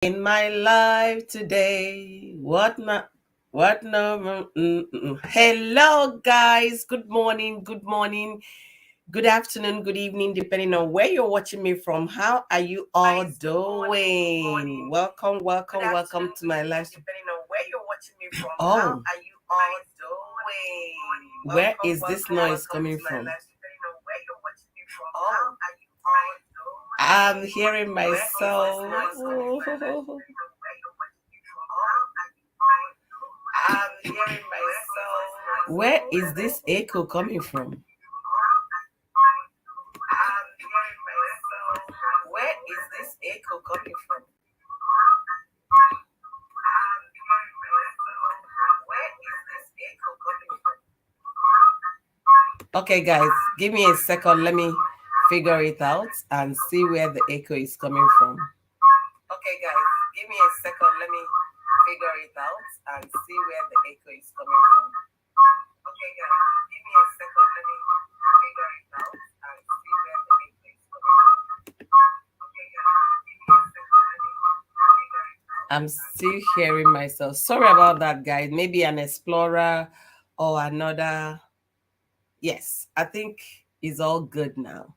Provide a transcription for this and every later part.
In my life today, what no hello guys, good morning, good afternoon, good evening, depending on where you're watching me from. How are you all doing? Welcome to my live stream. Depending on where you're watching me from. How are you all doing? Where is this noise coming from? I'm hearing myself. I'm hearing myself. Where is this echo coming from? I'm hearing myself. Where is this echo coming from? I'm hearing myself. Where is this echo coming from? Okay, guys, give me a second. Let me figure it out and see where the echo is coming from. Okay, guys, give me a second. Let me figure it out and see where the echo is coming from. Okay, guys, give me a second. Let me figure it out and see where the echo is coming from. Okay, guys, give me a second. Let me figure it out. I'm still hearing myself. Sorry about that, guys. Maybe an explorer or another. Yes, I think it's all good now.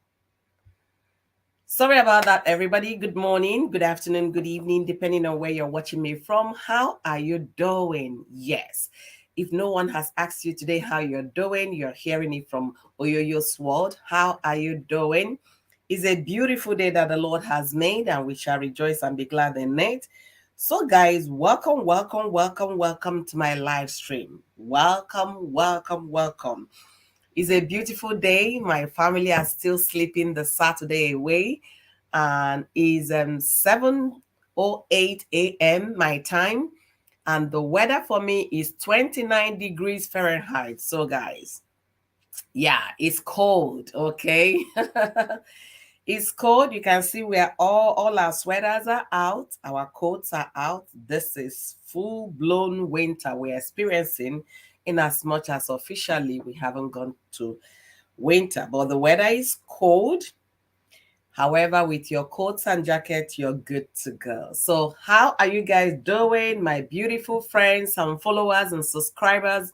Sorry about that, everybody. Good morning, good afternoon, good evening, depending on where you're watching me from. How are you doing? Yes. If no one has asked you today how you're doing, you're hearing it from Oyoyo's world. How are you doing? It's a beautiful day that the Lord has made, and we shall rejoice and be glad in it. So, guys, welcome to my live stream. Welcome. It's a beautiful day. My family are still sleeping the Saturday away, and is 7:08 a.m. my time, and the weather for me is 29 degrees Fahrenheit. So, guys, yeah, it's cold. Okay. It's cold. You can see where all our sweaters are out, our coats are out. This is full-blown winter we're experiencing, in as much as officially we haven't gone to winter, but the weather is cold. However, with your coats and jackets, you're good to go. So how are you guys doing, my beautiful friends and followers and subscribers?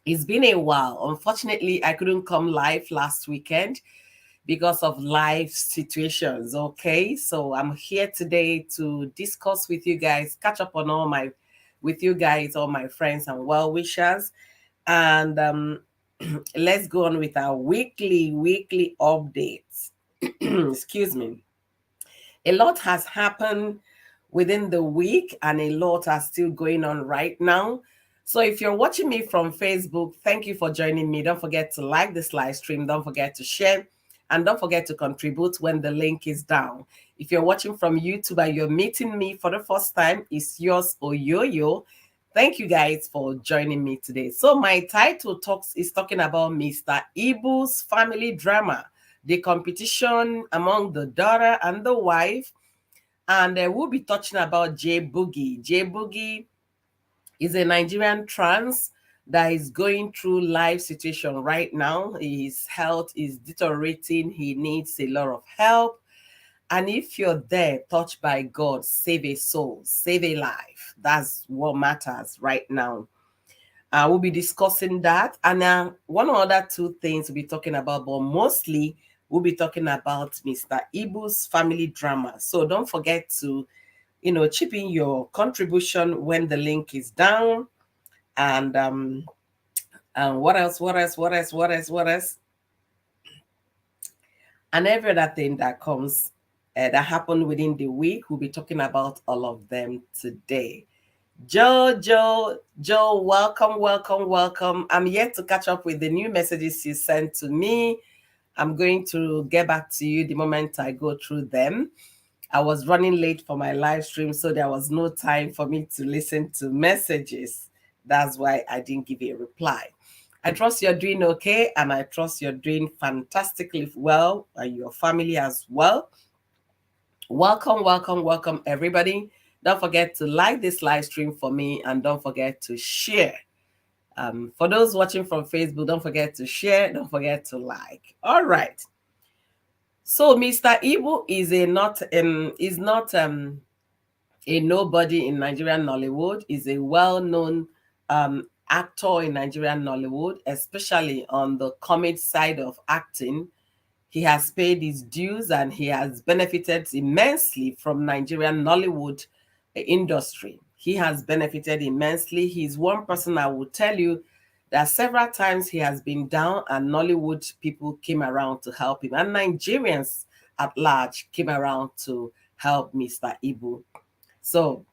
It's been a while. Unfortunately, I couldn't come live last weekend because of life situations. Okay, so I'm here today to discuss with you guys, catch up on all my friends and well wishers, and let's go on with our weekly updates. Excuse me. A lot has happened within the week, and a lot are still going on right now. So if you're watching me from Facebook, thank you for joining me. Don't forget to like this live stream. Don't forget to share. And don't forget to contribute when the link is down. If you're watching from YouTube and you're meeting me for the first time, it's yours, Oyoyo. Thank you guys for joining me today. So my title is talking about Mr. Ibu's family drama, the competition among the daughter and the wife. And we'll be touching about J Boogie. J Boogie is a Nigerian trans that is going through life situation right now. His health is deteriorating. He needs a lot of help. And if you're there, touched by God, save a soul, save a life. That's what matters right now. We'll be discussing that. And one or other two things we'll be talking about, but mostly we'll be talking about Mr. Ibu's family drama. So don't forget to, chip in your contribution when the link is down. And what else? And every other thing that comes that happened within the week, we'll be talking about all of them today. Joe, welcome. I'm yet to catch up with the new messages you sent to me. I'm going to get back to you the moment I go through them. I was running late for my live stream, so there was no time for me to listen to messages. That's why I didn't give you a reply. I trust you're doing okay, and I trust you're doing fantastically well, and your family as well. Welcome, everybody. Don't forget to like this live stream for me, and don't forget to share. For those watching from Facebook, don't forget to share, don't forget to like. All right. So Mr. Ibu is not a nobody in Nigerian Nollywood, is a well-known actor in Nigerian Nollywood, especially on the comic side of acting. He has paid his dues and he has benefited immensely from Nigerian Nollywood industry. He has benefited immensely. He's one person I will tell you that several times he has been down and Nollywood people came around to help him, and Nigerians at large came around to help Mr. Ibu. So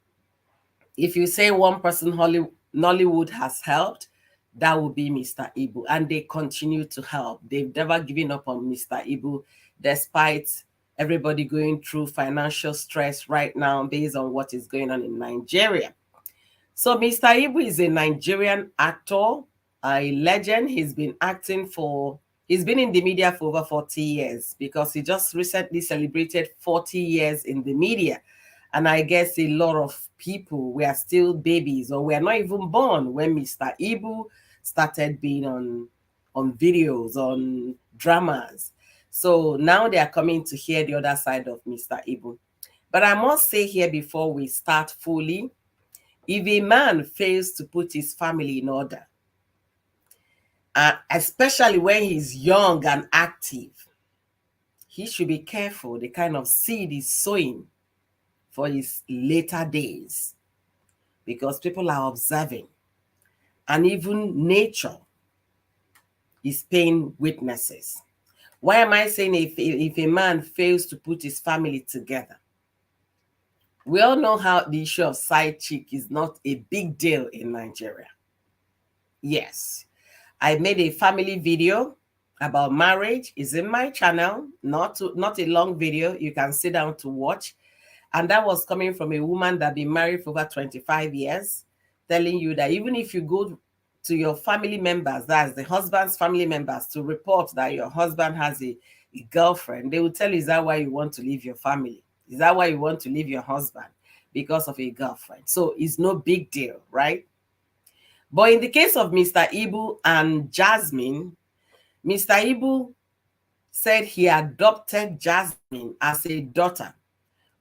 if you say one person Nollywood has helped, that would be Mr. Ibu. And they continue to help. They've never given up on Mr. Ibu, despite everybody going through financial stress right now based on what is going on in Nigeria. So Mr. Ibu is a Nigerian actor, a legend. He's been in the media for over 40 years because he just recently celebrated 40 years in the media. And I guess a lot of people were still babies or were not even born when Mr. Ibu started being on videos, on dramas. So now they are coming to hear the other side of Mr. Ibu. But I must say here before we start fully, if a man fails to put his family in order, especially when he's young and active, he should be careful the kind of seed he's sowing for his later days, because people are observing, and even nature is paying witnesses. Why am I saying if a man fails to put his family together? We all know how the issue of side chick is not a big deal in Nigeria. Yes, I made a family video about marriage. It's in my channel, not a long video. You can sit down to watch. And that was coming from a woman that been married for over 25 years, telling you that even if you go to your family members, that's the husband's family members, to report that your husband has a girlfriend, they will tell you, is that why you want to leave your family? Is that why you want to leave your husband? Because of a girlfriend. So it's no big deal, right? But in the case of Mr. Ibu and Jasemine, Mr. Ibu said he adopted Jasemine as a daughter.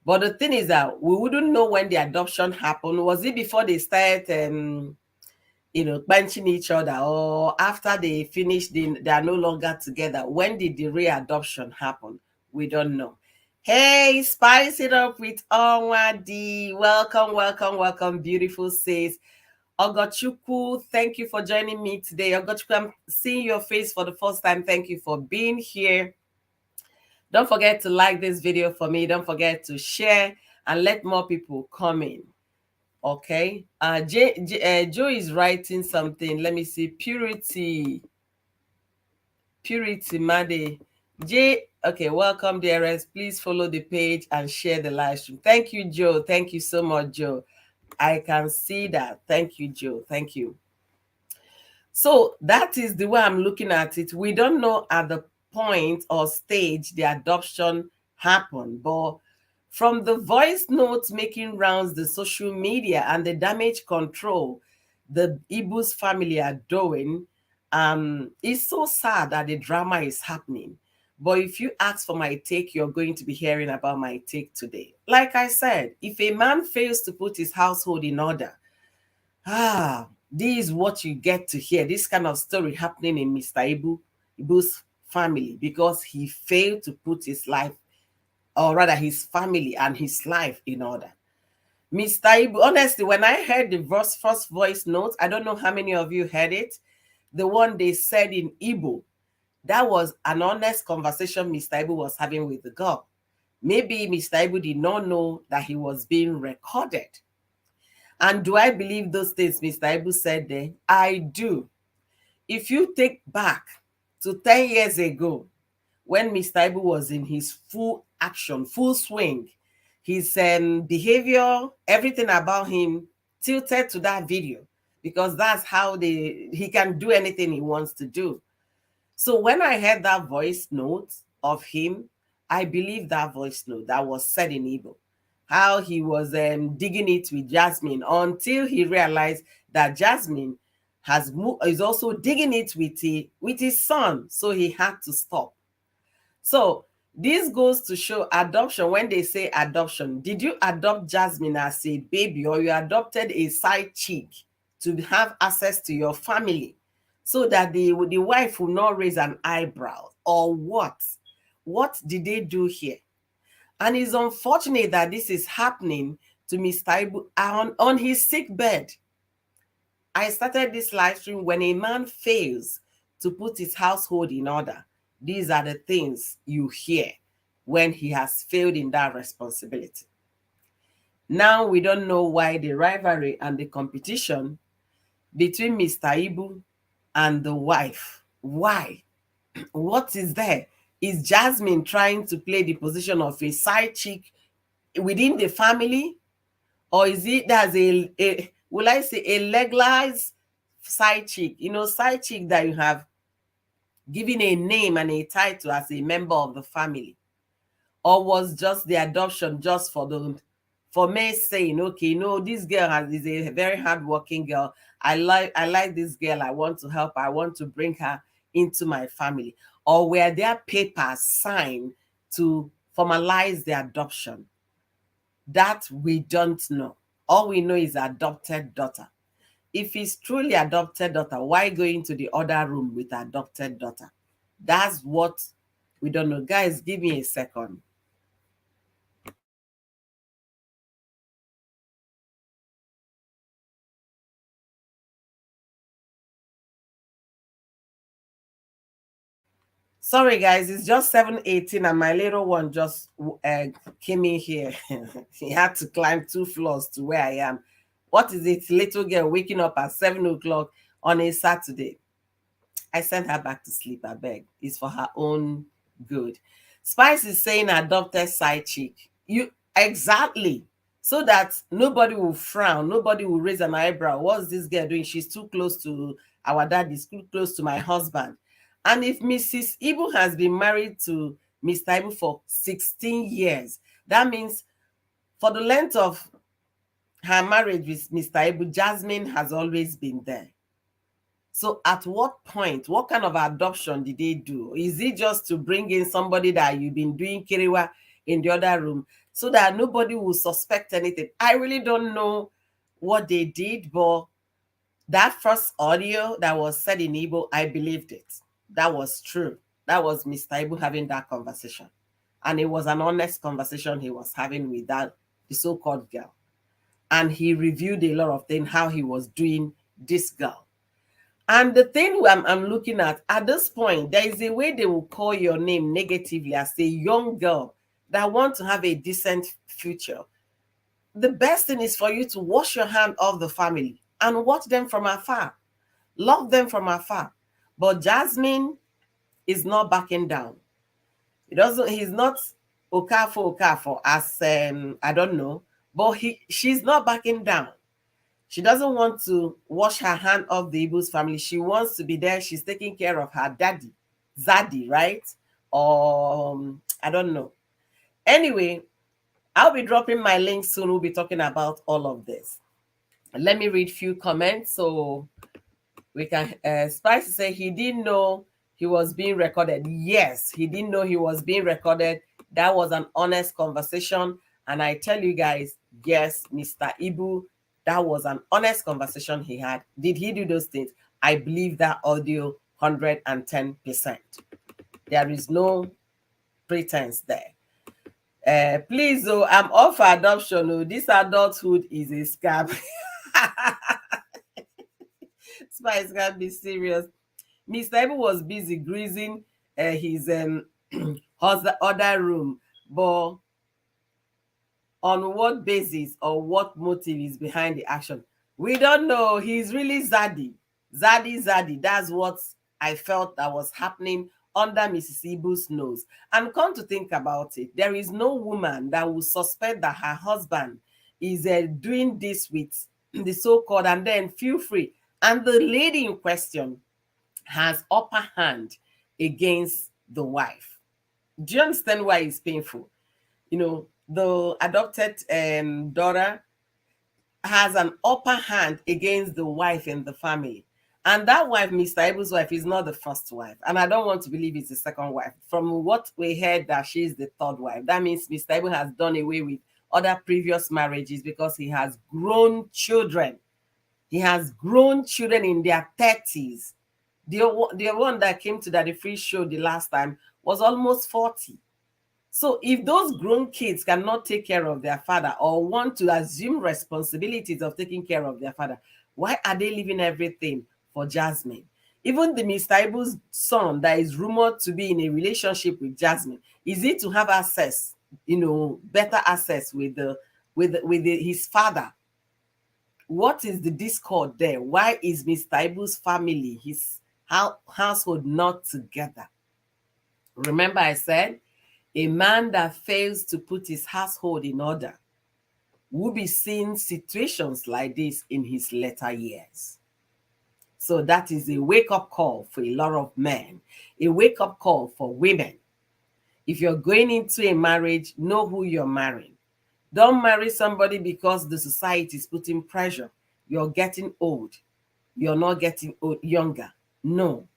But the thing is that we wouldn't know when the adoption happened. Was it before they started, benching each other, or after they finished, they are no longer together? When did the readoption happen? We don't know. Hey, spice it up with Onwadi. Welcome, welcome, welcome, beautiful sis. Ogochukwu, thank you for joining me today. Ogochukwu, I'm seeing your face for the first time. Thank you for being here. Don't forget to like this video for me. Don't forget to share and let more people come in. Okay. Joe is writing something. Let me see. Purity Made. Okay, welcome, dearest. Please follow the page and share the live stream. Thank you, Joe. Thank you so much, Joe. I can see that. Thank you, Joe. Thank you. So that is the way I'm looking at it. We don't know at the point or stage the adoption happened, but from the voice notes making rounds the social media and the damage control the Ibu's family are doing, it's so sad that the drama is happening. But if you ask for my take, you're going to be hearing about my take today. Like I said, if a man fails to put his household in order, this is what you get to hear. This kind of story happening in Mr. Ibu's family, because he failed to put his life, or rather his family and his life, in order. Mr. Ibu, honestly, when I heard the first voice note, I don't know how many of you heard it, the one they said in Igbo, that was an honest conversation Mr. Ibu was having with the girl. Maybe Mr. Ibu did not know that he was being recorded. And do I believe those things Mr. Ibu said there? I do. If you take back to 10 years ago, when Mr. Ibu was in his full action, full swing, his behavior, everything about him tilted to that video, because that's how he can do anything he wants to do. So when I heard that voice note of him, I believe that voice note that was said in Igbo, how he was digging it with Jasemine, until he realized that Jasemine is also digging it with his son, so he had to stop. So This goes to show adoption. When they say adoption, did you adopt Jasmine as a baby, or you adopted a side chick to have access to your family so that the wife will not raise an eyebrow, or what? What did they do here? And it's unfortunate that this is happening to Mr. Ibu on his sick bed. I started this live stream: when a man fails to put his household in order, these are the things you hear when he has failed in that responsibility. Now we don't know why the rivalry and the competition between Mr. Ibu and the wife. Why? What is there? Is Jasmine trying to play the position of a side chick within the family? Or is it as a will I say a legalized side chick? You know, side chick that you have given a name and a title as a member of the family. Or was just the adoption just for me saying, okay, no, this girl is a very hardworking girl. I like this girl. I want to help her. I want to bring her into my family. Or were there papers signed to formalize the adoption? That we don't know. All we know is adopted daughter. If it's truly adopted daughter, why go into the other room with adopted daughter? That's what we don't know. Guys, give me a second. Sorry, guys, it's just 7:18 and my little one just came in here. He had to climb 2 floors to where I am. What is it? Little girl waking up at 7 o'clock on a Saturday. I sent her back to sleep, I beg. It's for her own good. Spice is saying adopted side chick. You exactly. So that nobody will frown, nobody will raise an eyebrow. What's this girl doing? She's too close to our dad, is too close to my husband. And if Mrs. Ibu has been married to Mr. Ibu for 16 years, that means for the length of her marriage with Mr. Ibu, Jasmine has always been there. So at what point, what kind of adoption did they do? Is it just to bring in somebody that you've been doing kiriwa in the other room so that nobody will suspect anything? I really don't know what they did, but that first audio that was said in Igbo, I believed it. That was true. That was Mr. Ibu having that conversation. And it was an honest conversation he was having with the so-called girl. And he reviewed a lot of things, how he was doing this girl. And the thing I'm looking at this point, there is a way they will call your name negatively as a young girl that want to have a decent future. The best thing is for you to wash your hand off the family and watch them from afar. Love them from afar. But Jasmine is not backing down. He's not Okafo as I don't know, but she's not backing down. She doesn't want to wash her hand off the Ibu's family. She wants to be there. She's taking care of her daddy, Zaddy, right? Or I don't know. Anyway, I'll be dropping my link soon. We'll be talking about all of this. Let me read a few comments so we can. Spice say he didn't know he was being recorded. Yes, he didn't know he was being recorded. That was an honest conversation. And I tell you guys, yes, Mr. Ibu, that was an honest conversation he had. Did he do those things? I believe that audio 110%. There is no pretense there. Please, oh, I'm all for adoption. Oh, this adulthood is a scam. Spice can't be serious. Mr. Ibu was busy greasing his other room, but on what basis or what motive is behind the action? We don't know. He's really zaddy. Zaddy. That's what I felt that was happening under Mrs. Ibu's nose. And come to think about it, there is no woman that will suspect that her husband is doing this with the so-called, and then feel free. And the lady in question has upper hand against the wife. Do you understand why it's painful? You know, the adopted daughter has an upper hand against the wife in the family. And that wife, Mr. Ibu's wife, is not the first wife. And I don't want to believe it's the second wife. From what we heard that she's the third wife, that means Mr. Ibu has done away with other previous marriages because he has grown children. He has grown children in their 30s. The one that came to the free show the last time was almost 40. So if those grown kids cannot take care of their father or want to assume responsibilities of taking care of their father, why are they leaving everything for Jasemine? Even the Mr. Ibu's son that is rumored to be in a relationship with Jasemine, is it to have access, better access with his father? What is the discord there? Why is Mr. Ibu's family, his household not together? Remember I said, a man that fails to put his household in order will be seeing situations like this in his later years. So that is a wake-up call for a lot of men, a wake-up call for women. If you're going into a marriage, know who you're marrying. Don't marry somebody because the society is putting pressure. You're getting old. You're not getting younger. No.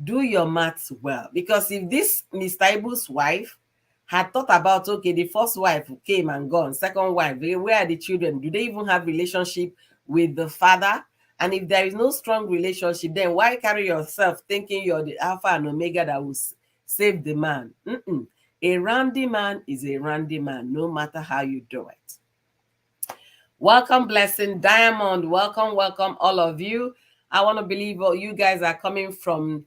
Do your maths well. Because if this Mr. Ibu's wife had thought about, okay, the first wife came and gone, second wife, where are the children? Do they even have relationship with the father? And if there is no strong relationship, then why carry yourself thinking you're the alpha and omega that will save the man? A randy man is a randy man, no matter how you do it. Welcome, Blessing Diamond. Welcome, all of you. I want to believe you guys are coming from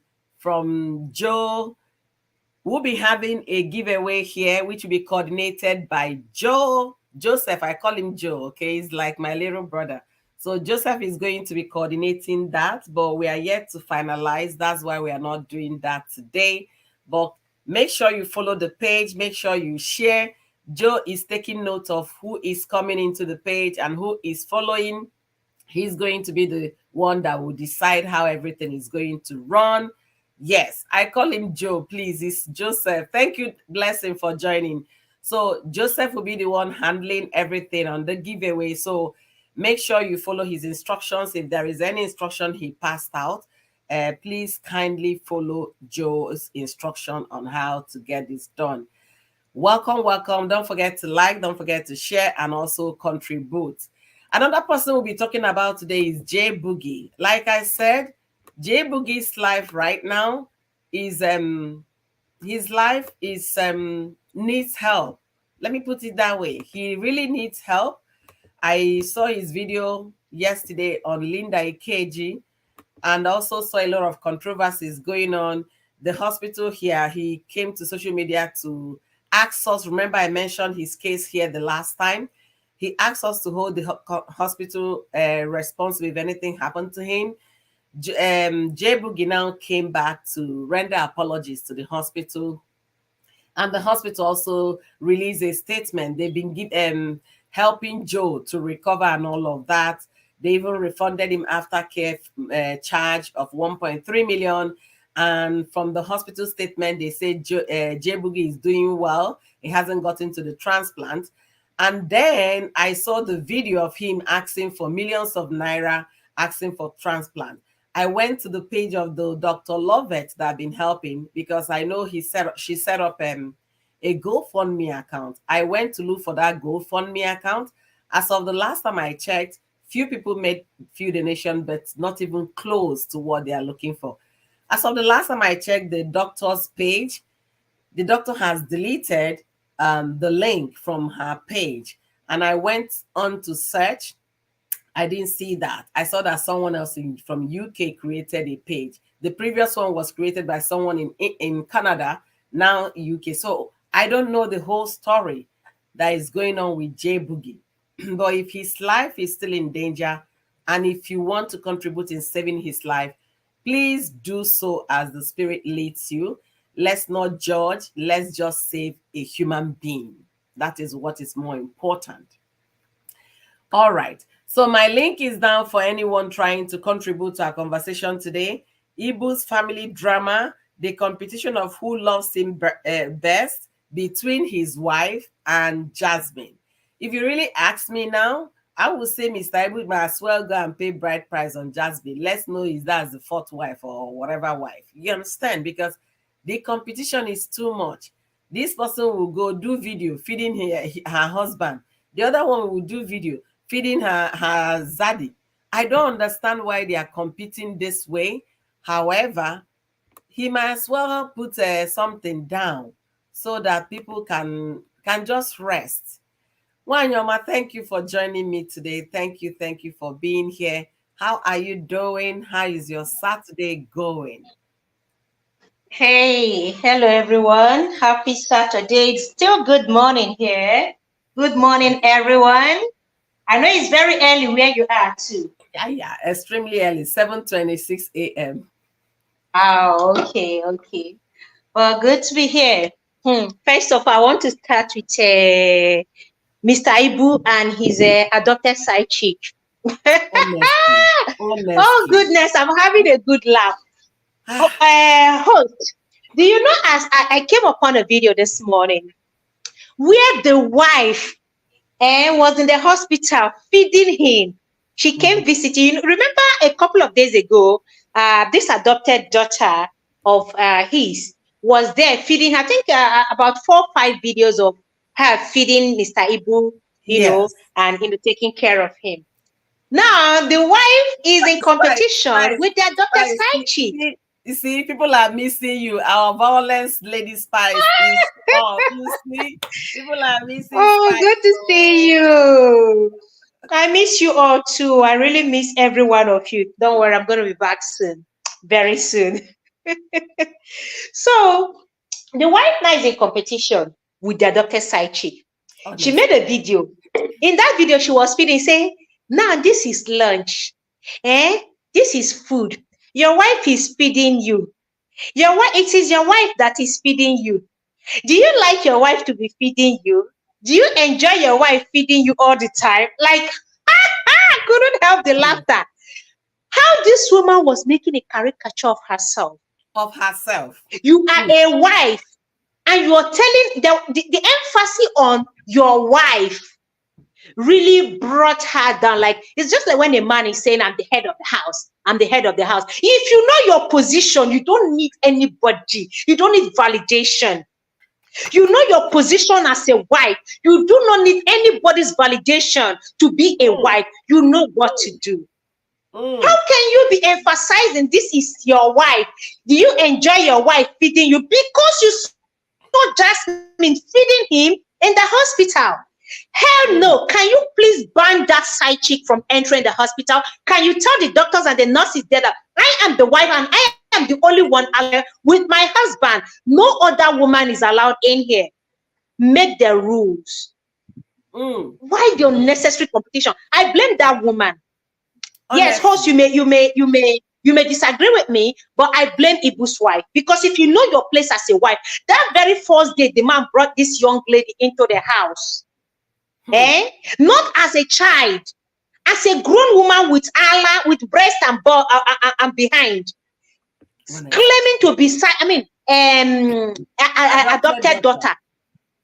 Joe. We'll be having a giveaway here, which will be coordinated by Joseph. I call him Joe, okay? He's like my little brother. So Joseph is going to be coordinating that, but we are yet to finalize. That's why we are not doing that today. But make sure you follow the page. Make sure you share. Joe is taking note of who is coming into the page and who is following. He's going to be the one that will decide how everything is going to run. Yes, I call him Joe, please. It's Joseph. Thank you, Blessing, for joining. So Joseph will be the one handling everything on the giveaway. So make sure you follow his instructions. If there is any instruction he passed out, please kindly follow Joe's instruction on how to get this done. Welcome. Don't forget to like, don't forget to share, and also contribute. Another person we'll be talking about today is J Boogie. Like I said, J Boogie's life right now is his life is needs help. Let me put it that way. He really needs help. I saw his video yesterday on Linda EKG and also saw a lot of controversies going on. The hospital here, he came to social media to ask us. Remember, I mentioned his case here the last time. He asked us to hold the hospital responsible if anything happened to him. J Boogie now came back to render apologies to the hospital. And the hospital also released a statement. They've been helping Joe to recover and all of that. They even refunded him aftercare charge of 1.3 million. And from the hospital statement, they said J Boogie is doing well. He hasn't gotten to the transplant. And then I saw the video of him asking for millions of naira, asking for transplant. I went to the page of the Dr. Lovett that I've been helping because I know she set up a GoFundMe account. I went to look for that GoFundMe account. As of the last time I checked, few people made few donations, but not even close to what they are looking for. As of the last time I checked the doctor's page, the doctor has deleted the link from her page. And I went on to search. I didn't see that. I saw that someone else from UK created a page. The previous one was created by someone in Canada, now UK. So I don't know the whole story that is going on with J Boogie. But if his life is still in danger, and if you want to contribute in saving his life, please do so as the Spirit leads you. Let's not judge. Let's just save a human being. That is what is more important. All right. So my link is down for anyone trying to contribute to our conversation today. Ibu's family drama, the competition of who loves him best between his wife and Jasemine. If you really ask me now, I would say Mr. Ibu might as well go and pay bride price on Jasmine. Let's know if that's the fourth wife or whatever wife. You understand? Because the competition is too much. This person will go do video feeding her husband. The other one will do video feeding her zaddy. I don't understand why they are competing this way. However, he might as well put something down so that people can just rest. Wanyoma, thank you for joining me today. Thank you for being here. How are you doing? How is your Saturday going? Hey, hello everyone. Happy Saturday. It's still good morning here. Good morning, everyone. I know it's very early where you are too. Yeah, extremely early, 7:26 a.m. Okay. Well, good to be here. First of all, I want to start with Mr. Ibu and his adopted side chick. Honestly, Oh honestly. goodness, I'm having a good laugh. Ah, Host, do you know as I came upon a video this morning where the wife was in the hospital feeding him. She came mhm. visiting. Remember a couple of days ago, this adopted daughter of his was there feeding. I think about 4 or 5 videos of her feeding Mr. Ibu, Yes. and taking care of him. Now the wife is in competition with the adopted Spice. side chick. You see, people are missing you. Our violence lady Spice is off. You see, people are missing Oh, Spice. good to see you. I miss you all too. I really miss every one of you. Don't worry, I'm going to be back soon, very soon. So, the wife now is in competition with the adopted side chick. She made Honestly. a video. In that video, she was feeding, saying, now this is lunch. Eh? This is food. Your wife is feeding you. It is your wife that is feeding you. Do you like your wife to be feeding you? Do you enjoy your wife feeding you all the time? Like, I couldn't help the Honest. laughter. How this woman was making a caricature of herself. Of herself. You are Mm, a wife, and you are telling the emphasis on your wife really brought her down. Like, it's just like when a man is saying, I'm the head of the house. I'm the head of the house. If you know your position, you don't need anybody. You don't need validation. You know your position as a wife. You do not need anybody's validation to be a mm, wife. You know what to mm, do. How mm, can you be emphasizing this is your wife? Do you enjoy your wife feeding you? Because you saw Jasmine feeding him in the hospital. Hell no. Can mm, you please ban that side chick from entering the hospital? Can you tell the doctors and the nurses there that I am the wife and I am the only one allowed with my husband? No other woman is allowed in here. Make the rules. mm. Why the unnecessary competition? I blame that woman. Yes, host, Honestly. you may disagree with me, but I blame Ibu's wife. Because if you know your place as a wife, that very first day the man brought this young lady into the house, Hmm. eh? Not as a child, as a grown woman with Allah, with breast and behind, Honestly. claiming to be, Adopted adopted daughter. daughter.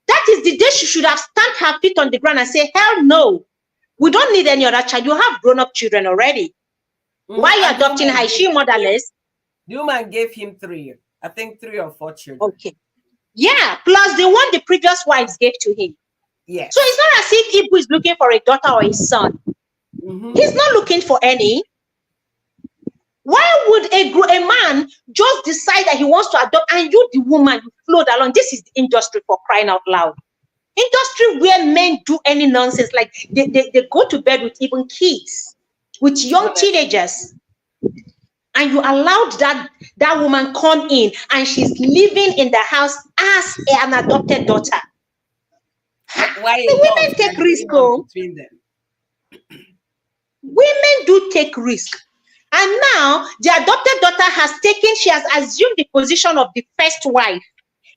That is the day she should have stamped her feet on the ground and say, hell no, we don't need any other child. You have grown-up children already. Why Mm, are you and adopting her? Is she motherless? the woman gave him three. I think 3 or 4 children. Okay. Yeah, plus the one the previous wives gave to him. So it's Yes. not as if Ibu is looking for a daughter or a son. Mm-hmm. He's not looking for any. Why would a man just decide that he wants to adopt and you, the woman, you float along? This is the industry, for crying out loud. Industry where men do any nonsense, like they go to bed with even kids, with young Honestly. teenagers. And you allowed that woman come in and she's living in the house as an adopted daughter. Why The a bond women take can risk. going on Oh, between them. women do take risk. And now the adopted daughter she has assumed the position of the first wife.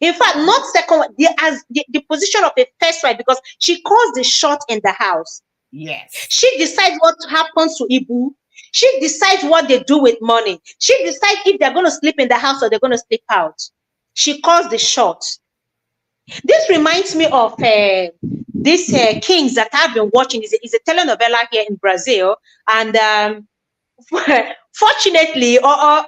In fact, not second, the position of a first wife, because she calls the shot in the house. Yes. She decides what happens to Ibu. She decides what they do with money. She decides if they're going to sleep in the house or they're going to sleep out. She calls the shot. This reminds me of these kings that I've been watching is a telenovela here in Brazil, and fortunately or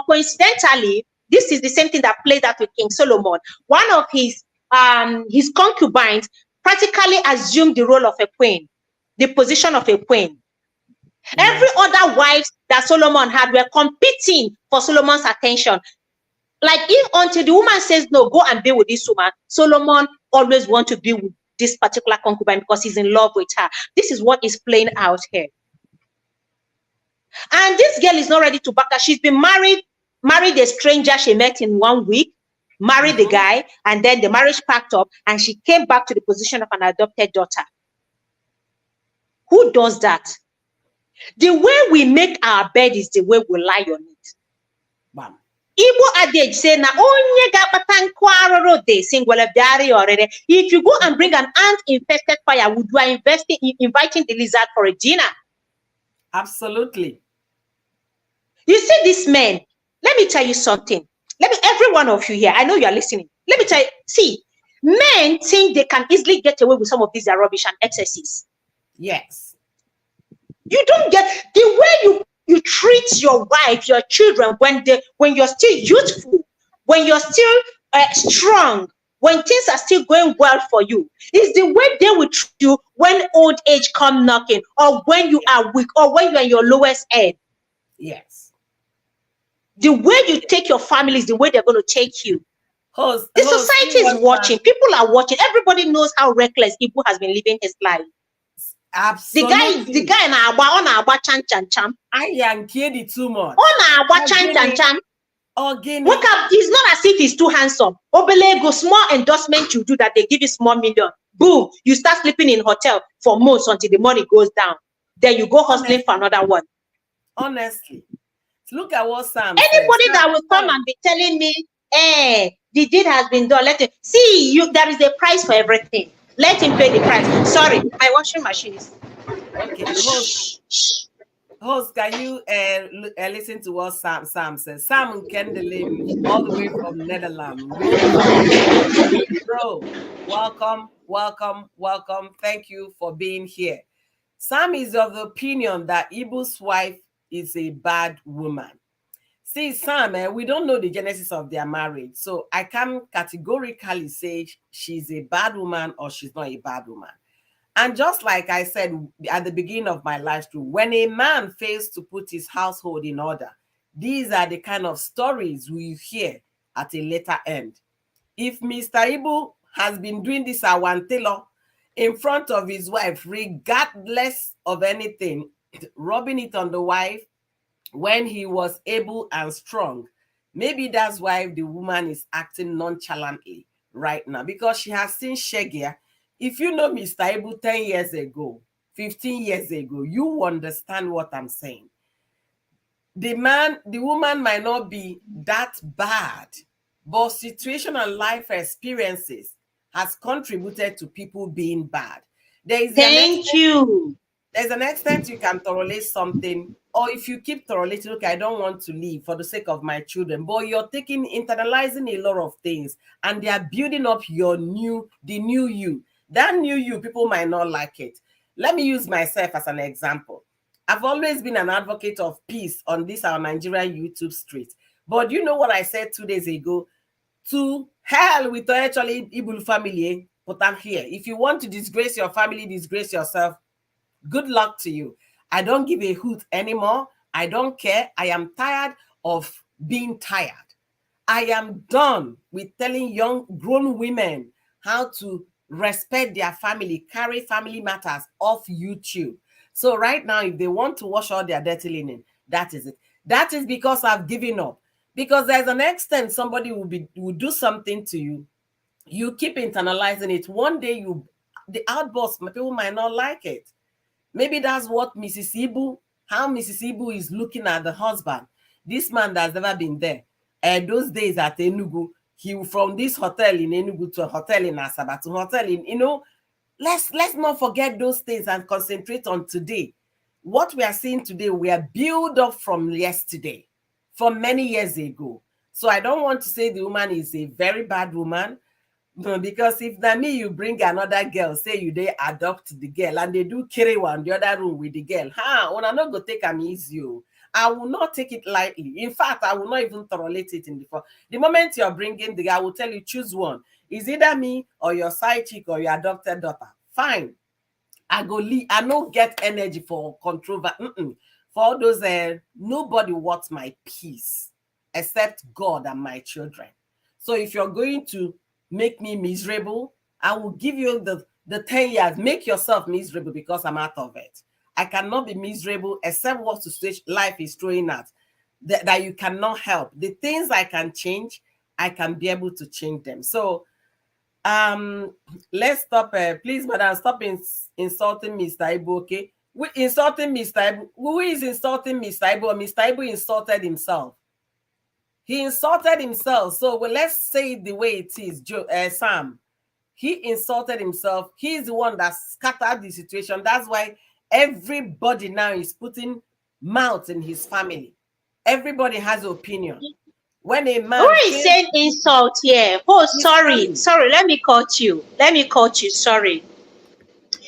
coincidentally, this is the same thing that played out with King Solomon. One of his concubines practically assumed the role of a queen, the position of a queen. Every other wives that Solomon had were competing for Solomon's attention. Like, if until the woman says no, go and be with this woman, Solomon always want to be with this particular concubine because he's in love with her. This is what is playing out here. And this girl is not ready to back her. She's been married a stranger she met in 1 week, married the guy, and then the marriage packed up, and she came back to the position of an adopted daughter. Who does that? The way we make our bed is the way we lie on it. Bam. Igbo adage say na onye ga-akpata nkụ arụrụ dị singwele bịara already. If you go and bring an ant-infested firewood, you are inviting the lizard for a dinner. Absolutely. You see, these men, let me tell you something. Every one of you here, I know you are listening. Let me tell you, see, men think they can easily get away with some of these rubbish and excesses. Yes. You don't get the way you treat your wife, your children, when you're still youthful, when you're still strong, when things are still going well for you, is the way they will treat you when old age come knocking, or when you are weak, or when you're in your lowest ebb. Yes. The way you take your family is the way they're going to take you. The society is watching. People are watching. Everybody knows how reckless Ibu has been living his life. Absolutely. The guy on agba chan chan cham. I am kidding too much. On agba chan chan cham. Look up, it's not as if he's too handsome. Obelego, small endorsement you do that they give you small million. Boom, you start sleeping in hotel for months until the money goes down. Then you go hustling for another one. Honestly, look at what Sam Anybody says. that will come and be telling me, the deed has been done. Let him see you. There is a price for everything. Let him pay the price. Sorry, my washing machine is. Okay, host, can you listen to what Sam says? Sam Kendelim, all the way from Netherlands. Bro, welcome. Thank you for being here. Sam is of the opinion that Ibu's wife is a bad woman. See, Sam, we don't know the genesis of their marriage, so I can't categorically say she's a bad woman or she's not a bad woman. And just like I said at the beginning of my live stream, when a man fails to put his household in order, these are the kind of stories we hear at a later end. If Mr. Ibu has been doing this awantelo in front of his wife, regardless of anything, rubbing it on the wife when he was able and strong, maybe that's why the woman is acting nonchalantly right now, because she has seen Shegia. If you know Mr. Ibu 10 years ago, 15 years ago, you understand what I'm saying. The woman might not be that bad, but situation and life experiences has contributed to people being bad. There's an extent you can tolerate something, or if you keep tolerating, okay, I don't want to leave for the sake of my children, but you're internalizing a lot of things, and they are building up the new you. That new you, people might not like it. Let me use myself as an example. I've always been an advocate of peace on this our Nigerian YouTube street. But you know what I said 2 days ago? To hell with actually Igbo family, but I'm here. If you want to disgrace your family, disgrace yourself, good luck to you. I don't give a hoot anymore. I don't care. I am tired of being tired. I am done with telling young grown women how to respect their family, carry family matters off YouTube. So right now, if they want to wash all their dirty linen, that is it. That is because I've given up. Because there's an extent somebody will do something to you. You keep internalizing it. One day the outburst, people might not like it. Maybe that's what how Mrs. Ibu is looking at the husband. This man that's never been there. And those days at Enugu, he from this hotel in Enugu to a hotel in Asaba to hotel in, let's not forget those things and concentrate on today. What we are seeing today, we are built up from yesterday, from many years ago. So I don't want to say the woman is a very bad woman, No, because if na me, you bring another girl, say you they adopt the girl, and they do carry one the other room with the girl. When I not go take am easy. Oh. I will not take it lightly. In fact, I will not even tolerate it in the phone. The moment you're bringing the girl, I will tell you choose one. Is either me or your side chick or your adopted daughter. Fine. I go leave. I no get energy for controversy. For all those, nobody wants my peace except God and my children. So if you're going to make me miserable, I will give you the 10 years. Make yourself miserable because I'm out of it. I cannot be miserable except what situation life is throwing at that you cannot help. The things I can change, I can be able to change them. So um, let's stop. Please, madam, stop insulting Mr. Ibu. Okay, we insulting Mr. Ibu. Who is insulting Mr. Ibu? Or Mr. Ibu insulted himself. He insulted himself. So well, let's say it the way it is. Sam, he insulted himself. He's the one that scattered the situation. That's why everybody now is putting mouth in his family. Everybody has an opinion. When a Who man is fails saying insult here? Oh, his sorry. family, Sorry, let me cut you. Let me cut you. Sorry.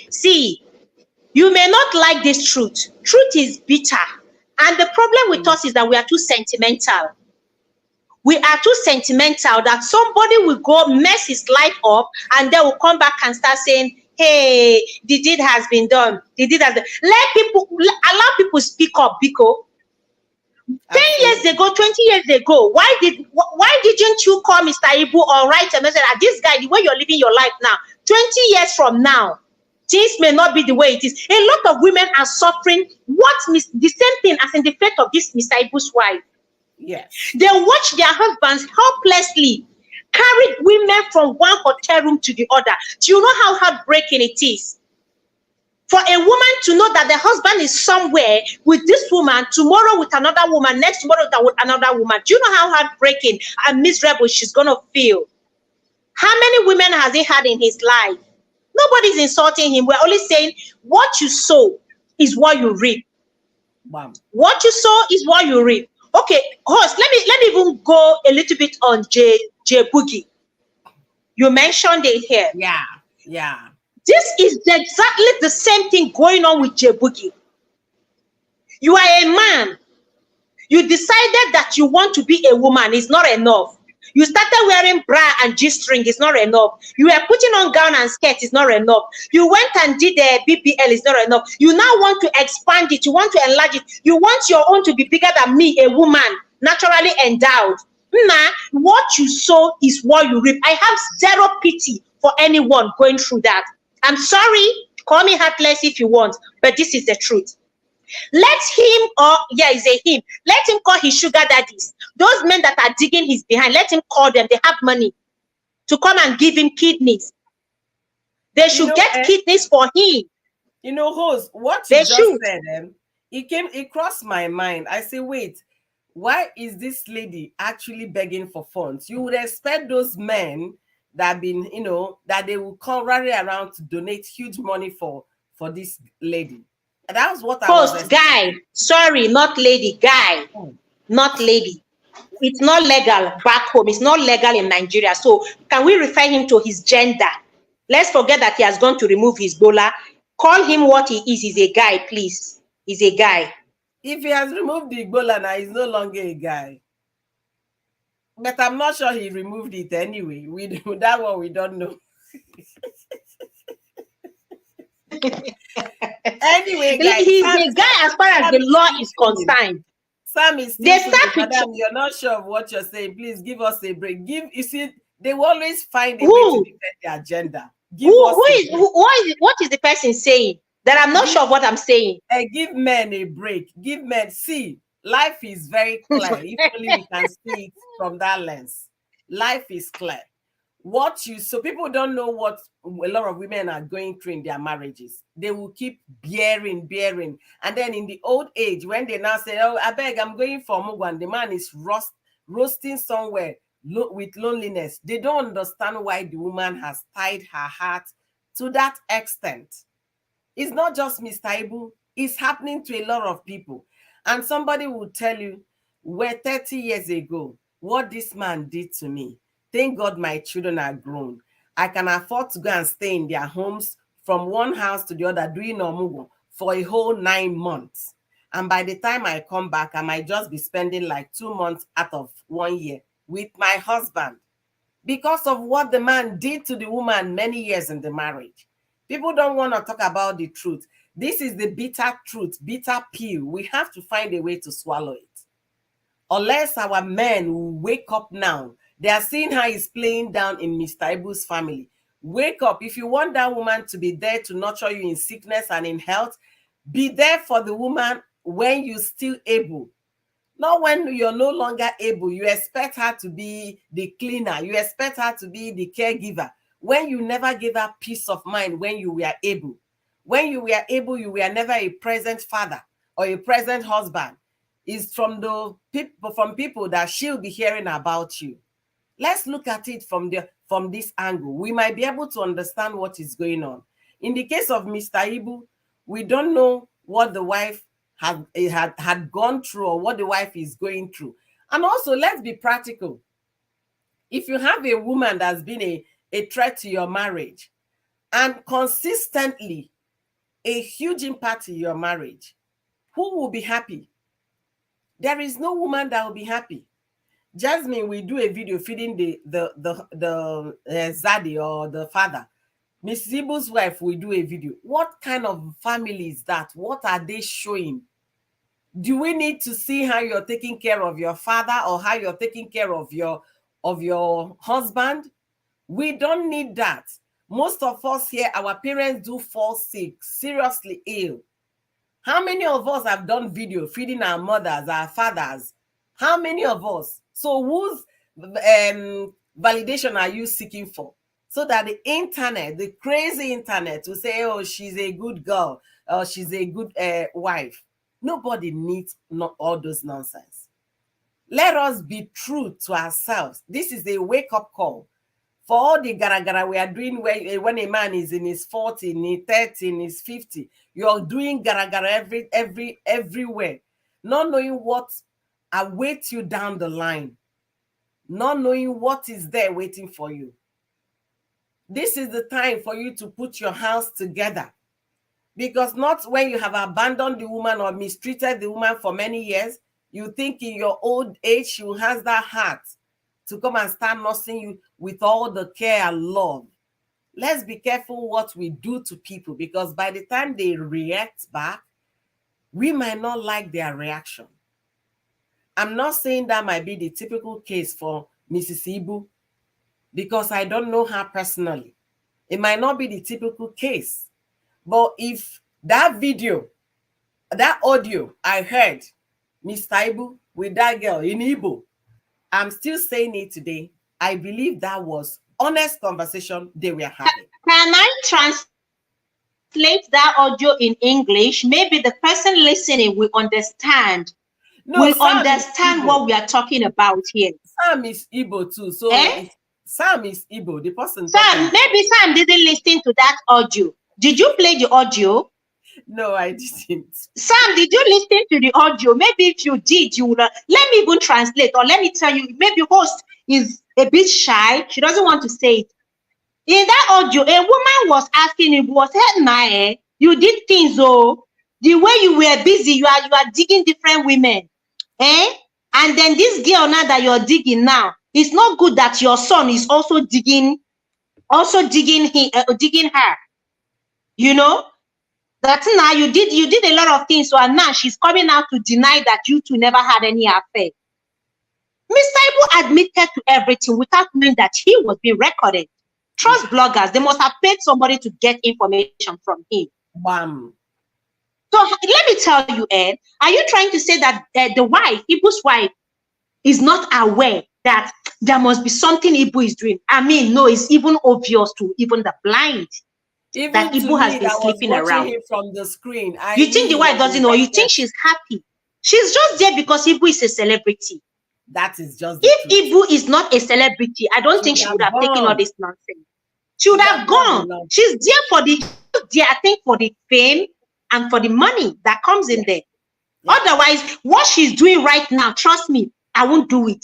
See, you may not like this truth. Truth is bitter. And the problem with us is that we are too sentimental. We are too sentimental that somebody will go mess his life up and they will come back and start saying, hey, the deed has been done. The deed has been. Allow people speak up, Biko. 10 years absolutely. ago, 20 years ago, why didn't you call Mr. Ibu or write a message that this guy, the way you're living your life now, 20 years from now, things may not be the way it is. A lot of women are suffering the same thing as in the fate of this Mr. Ibu's wife. Yes. They watch their husbands helplessly carry women from one hotel room to the other. Do you know how heartbreaking it is? For a woman to know that the husband is somewhere with this woman, tomorrow with another woman, next tomorrow with another woman. Do you know how heartbreaking and miserable she's going to feel? How many women has he had in his life? Nobody's insulting him. We're only saying what you sow is what you reap. Bam. What you sow is what you reap. Okay, host, let me even go a little bit on J Boogie. You mentioned it here. Yeah. Yeah. This is exactly the same thing going on with J Boogie. You are a man. You decided that you want to be a woman. It's not enough. You started wearing bra and G-string. It's not enough. You were putting on gown and skirt. It's not enough. You went and did the BBL. It's not enough. You now want to expand it. You want to enlarge it. You want your own to be bigger than me, a woman, naturally endowed. Nah, what you sow is what you reap. I have zero pity for anyone going through that. I'm sorry. Call me heartless if you want, but this is the truth. Let him, or yeah, it's a him. Let him call his sugar daddies. Those men that are digging his behind, let him call them. They have money to come and give him kidneys. They should get kidneys for him. You know, host, what you They just should. said, it crossed my mind. I say, wait, why is this lady actually begging for funds? You would expect those men that have been, that they will come rally around to donate huge money for this lady. And that was what I was Host, expecting. guy. Sorry, not lady. Guy. Not lady. It's not legal back home. It's not legal in Nigeria. So can we refer him to his gender? Let's forget that he has gone to remove his bola. Call him what he is. He's a guy, please. He's a guy. If he has removed the Igbola now, he's no longer a guy. But I'm not sure he removed it anyway. That one we don't know. Anyway, guys, He's a guy as far as the law is concerned. Sam is They still start feeling, with madam, you're not sure of what you're saying. Please give us a break. You see, they will always find a way to who? defend their agenda. Give us a break. What is the person saying? That I'm not sure of what I'm saying. Give men a break. Give men, see, life is very clear. If only we can see it from that lens. Life is clear. So people don't know what a lot of women are going through in their marriages. They will keep bearing, and then in the old age, when they now say, oh, I beg, I'm going for Mugwan, the man is roasting somewhere with loneliness. They don't understand why the woman has tied her heart to that extent. It's not just Mr. Ibu, it's happening to a lot of people. And somebody will tell you, where 30 years ago, what this man did to me. Thank God my children are grown. I can afford to go and stay in their homes from one house to the other doing omugo for a whole 9 months. And by the time I come back, I might just be spending like 2 months out of 1 year with my husband because of what the man did to the woman many years in the marriage. People don't want to talk about the truth. This is the bitter truth, bitter pill. We have to find a way to swallow it. Unless our men will wake up now. They are seeing how he's playing down in Mr. Ibu's family. Wake up. If you want that woman to be there to nurture you in sickness and in health, be there for the woman when you're still able. Not when you're no longer able. You expect her to be the cleaner. You expect her to be the caregiver. When you never gave her peace of mind when you were able. When you were able, you were never a present father or a present husband. It's from the people that she'll be hearing about you. Let's look at it from this angle. We might be able to understand what is going on. In the case of Mr. Ibu, we don't know what the wife had gone through or what the wife is going through. And also, let's be practical. If you have a woman that's been a threat to your marriage and consistently a huge impact in your marriage, who will be happy? There is no woman that will be happy. Jasmine, we do a video feeding the Zaddy or the father. Miss Ibu's wife will do a video. What kind of family is that? What are they showing? Do we need to see how you're taking care of your father or how you're taking care of your husband? We don't need that. Most of us here, our parents do fall sick, seriously ill. How many of us have done video feeding our mothers, our fathers? How many of us? So whose validation are you seeking for? So that the internet, the crazy internet, will say, oh, she's a good girl, or she's a good wife. Nobody needs all those nonsense. Let us be true to ourselves. This is a wake-up call. For all the gara-gara we are doing when a man is in his 40, in his 30, in his 50, you're doing gara-gara everywhere. Not knowing what awaits you down the line. Not knowing what is there waiting for you. This is the time for you to put your house together. Because not when you have abandoned the woman or mistreated the woman for many years, you think in your old age she has that heart to come and start nursing you with all the care and love. Let's be careful what we do to people, because by the time they react back, we might not like their reaction. I'm not saying that might be the typical case for Mrs. Ibu, because I don't know her personally. It might not be the typical case. But if that video, that audio I heard, Mr. Ibu with that girl in Igbo, I'm still saying it today. I believe that was honest conversation they were having. Can I translate that audio in English? Maybe the person listening will understand. No, will understand what we are talking about here. Sam is Igbo too. So Sam is Igbo, the person. Maybe Sam didn't listen to that audio. Did you play the audio? No, I didn't. Sam, did you listen to the audio? Maybe if you did, you would. Let me even translate, or let me tell you, maybe host is a bit shy. She doesn't want to say it. In that audio, a woman was asking him, was that you did things, oh, the way you were busy, you are digging different women. And then this girl now that you're digging now, it's not good that your son is also digging her. You know? That now you did a lot of things, so and now she's coming out to deny that you two never had any affair. Mr. Ibu admitted to everything without knowing that he was being recorded. Trust bloggers, they must have paid somebody to get information from him. Bam. So let me tell you, Ed, are you trying to say that the wife, Ibu's wife, is not aware that there must be something Ibu is doing? I mean, no, it's even obvious to even the blind. Even that Ibu has been sleeping around. Him from the screen. You think the wife doesn't know? You think she's happy? She's just there because Ibu is a celebrity. That is just. If Ibu is not a celebrity, I don't think she would have taken all this nonsense. She would have gone. She's there for the fame and for the money that comes in there. Yeah. Otherwise, what she's doing right now, trust me, I won't do it.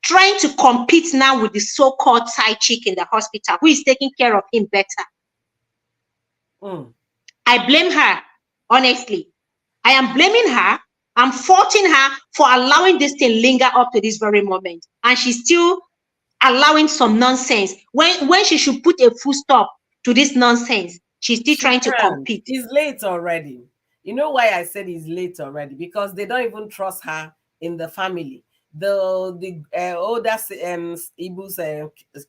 trying to compete now with the so-called side chick in the hospital who is taking care of him better. Mm. I blame her, honestly. I am blaming her. I'm faulting her for allowing this thing linger up to this very moment. And she's still allowing some nonsense. When she should put a full stop to this nonsense, she's still She trying to can't. compete. It's late already. You know why I said it's late already? Because they don't even trust her in the family. The older Ibu's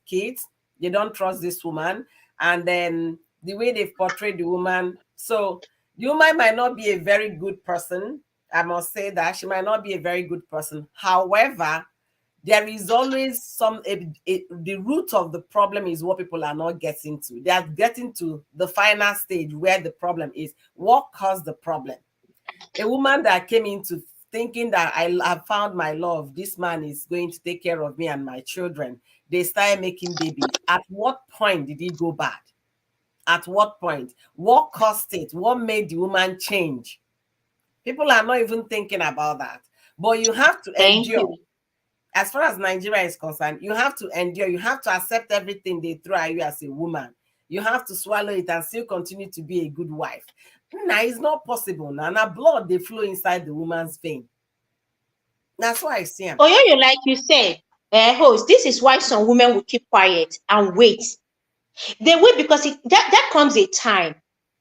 kids, they don't trust this woman, and then the way they've portrayed the woman. So the woman might not be a very good person. I must say that she might not be a very good person. However, there is always the root of the problem is what people are not getting to. They are getting to the final stage where the problem is. What caused the problem? A woman that came into thinking that I have found my love, this man is going to take care of me and my children. They started making babies. At what point did it go bad? At what point? What caused it? What made the woman change? People are not even thinking about that. But you have to Thank endure. you. As far as Nigeria is concerned, you have to endure. You have to accept everything they throw at you as a woman. You have to swallow it and still continue to be a good wife. Now, it's not possible. Now, blood, they flow inside the woman's vein. That's why I see him. Oh, like you said, host, this is why some women will keep quiet and wait. They wait because that comes a time.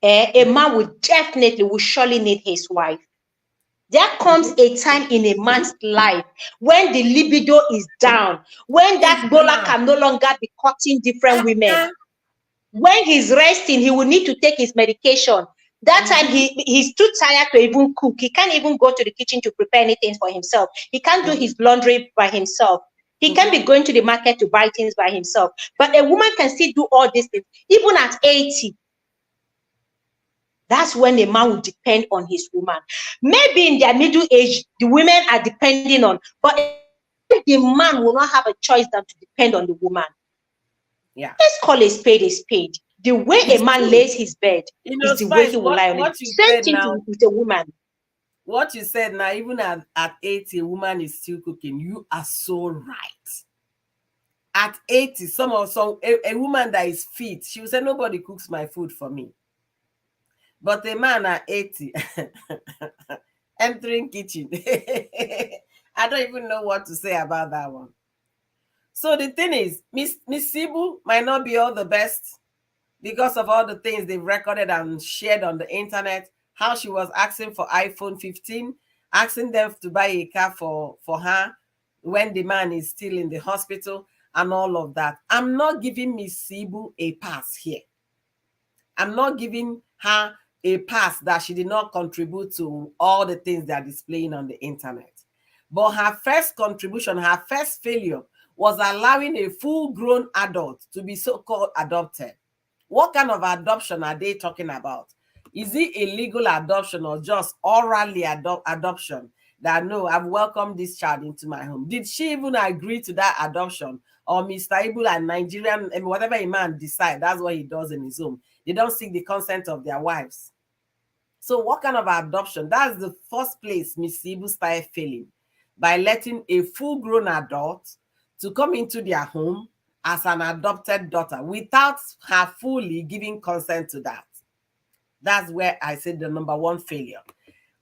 A man will surely need his wife. There comes Mhm. a time in a man's life when the libido is down, when It's that dollar down. can no longer be cutting different women. Uh-uh. When he's resting, he will need to take his medication. That time Mhm. he's too tired to even cook. He can't even go to the kitchen to prepare anything for himself. He can't do his Mhm. laundry by himself. He can't be Mhm. going to the market to buy things by himself. But a woman can still do all these things, even at 80. That's when a man will depend on his woman. Maybe in their middle age, the women are depending on, but eventually the man will not have a choice than to depend on the woman. Yeah, Let's call a spade a spade. The way a it's man true. lays his bed You know, is the way Spice, he will lie on it. what you Same said thing now, with a woman. what you said now, even at 80, a woman is still cooking. You are so right. At 80, a woman that is fit, she will say, nobody cooks my food for me. But a man at 80 entering kitchen. I don't even know what to say about that one. So the thing is, Miss Sibu might not be all the best because of all the things they've recorded and shared on the internet. How she was asking for iPhone 15, asking them to buy a car for her when the man is still in the hospital and all of that. I'm not giving Miss Sibu a pass here. I'm not giving her a pass that she did not contribute to all the things they are displaying on the internet. But her first contribution, her first failure was allowing a full grown adult to be so called adopted. What kind of adoption are they talking about? Is it a legal adoption or just orally adoption? That no, I've welcomed this child into my home. Did she even agree to that adoption? Or Mr. Ibu and Nigerian, I mean, whatever a man decide, that's what he does in his home. They don't seek the consent of their wives. So what kind of adoption? That's the first place Miss Ibu started failing, by letting a full-grown adult to come into their home as an adopted daughter without her fully giving consent to that. That's where I said the number one failure.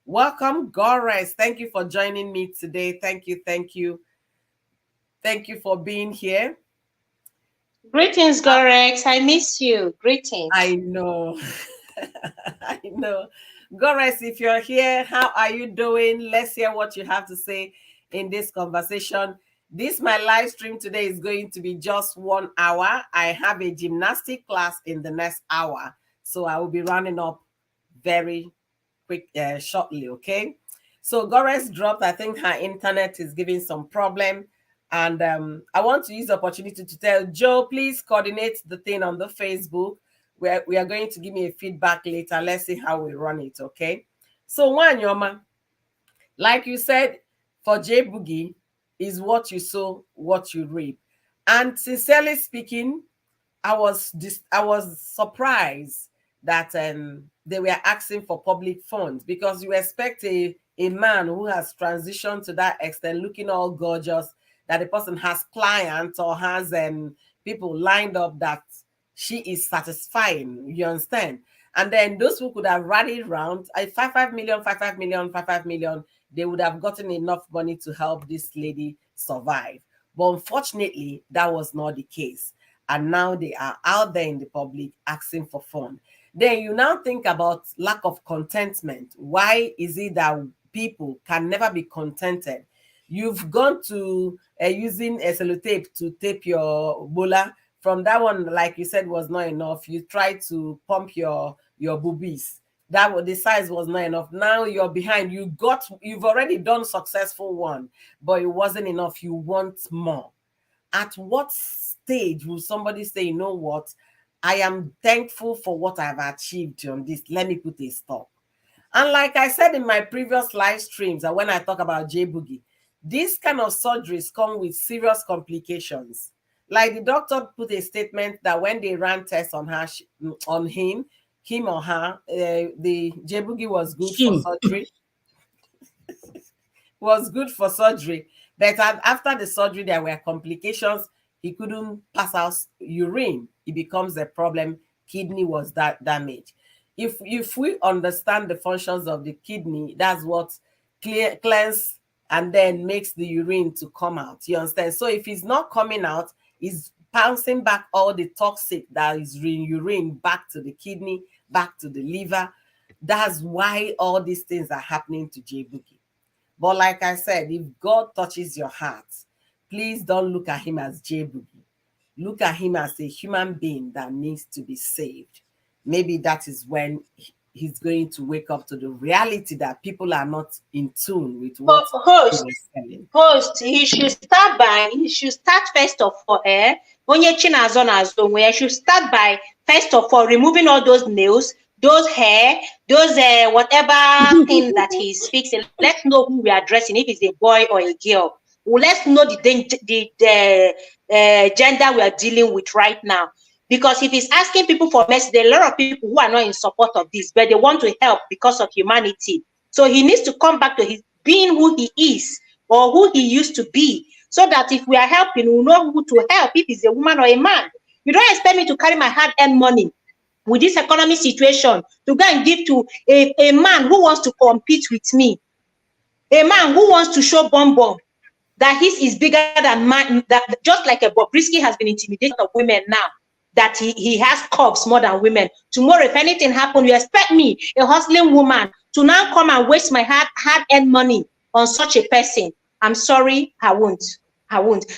Welcome, Gores. Thank you for joining me today. Thank you, thank you. Thank you for being here. Greetings, Gorex. I miss you. Greetings. I know. I know. Gores, if you're here, how are you doing? Let's hear what you have to say in this conversation. This my live stream today is going to be just 1 hour. I have a gymnastic class in the next hour, so I will be running up very quick shortly. Okay. So Gores dropped. I think her internet is giving some problem. And I want to use the opportunity to tell Joe, please coordinate the thing on the Facebook. We are going to give me a feedback later. Let's see how we run it, okay? So, Wanyoma, like you said, for J Boogie, is what you sow, what you reap. And sincerely speaking, I was surprised that they were asking for public funds, because you expect a man who has transitioned to that extent, looking all gorgeous, that the person has clients or has people lined up that she is satisfying. You understand? And then those who could have rallied around 5 million, 5 million, 5 million, they would have gotten enough money to help this lady survive. But unfortunately, that was not the case. And now they are out there in the public asking for fund. Then you now think about lack of contentment. Why is it that people can never be contented? You've gone to using a sellotape to tape your bola. From that one, like you said, was not enough. You tried to pump your boobies. The size was not enough. Now you're behind. You've already done successful one, but it wasn't enough. You want more. At what stage will somebody say, you know what, I am thankful for what I've achieved on this, let me put a stop? And like I said in my previous live streams, and when I talk about J Boogie, these kind of surgeries come with serious complications. Like the doctor put a statement that when they ran tests on her, on him or her, the J Boogie was good for Him. surgery. Was good for surgery. But after the surgery, there were complications. He couldn't pass out urine. It becomes a problem. Kidney was that damaged. If we understand the functions of the kidney, that's what cleanse and then makes the urine to come out. You understand? So if it's not coming out, it's bouncing back all the toxic that is in urine back to the kidney, back to the liver. That's why all these things are happening to J Boogie. But like I said, if God touches your heart, please don't look at him as J Boogie. Look at him as a human being that needs to be saved. Maybe that is when he's going to wake up to the reality that people are not in tune with what he Host, was telling. he should start first of all, onye chinazo nazo where should start by first of all removing all those nails, those hair, those whatever thing that he's fixing. Let's know who we are addressing, if it's a boy or a girl. Well, let's know the gender we are dealing with right now. Because if he's asking people for mercy, there are a lot of people who are not in support of this, but they want to help because of humanity. So he needs to come back to his being who he is or who he used to be, so that if we are helping, we'll know who to help, if it's a woman or a man. You don't expect me to carry my hard-earned money with this economic situation to go and give to a man who wants to compete with me, a man who wants to show bomb that his is bigger than mine, that just like a Bobrisky has been intimidated of women now, that he has curves more than women. Tomorrow, if anything happens, you expect me, a hustling woman, to now come and waste my hard-earned money on such a person? I'm sorry, I won't.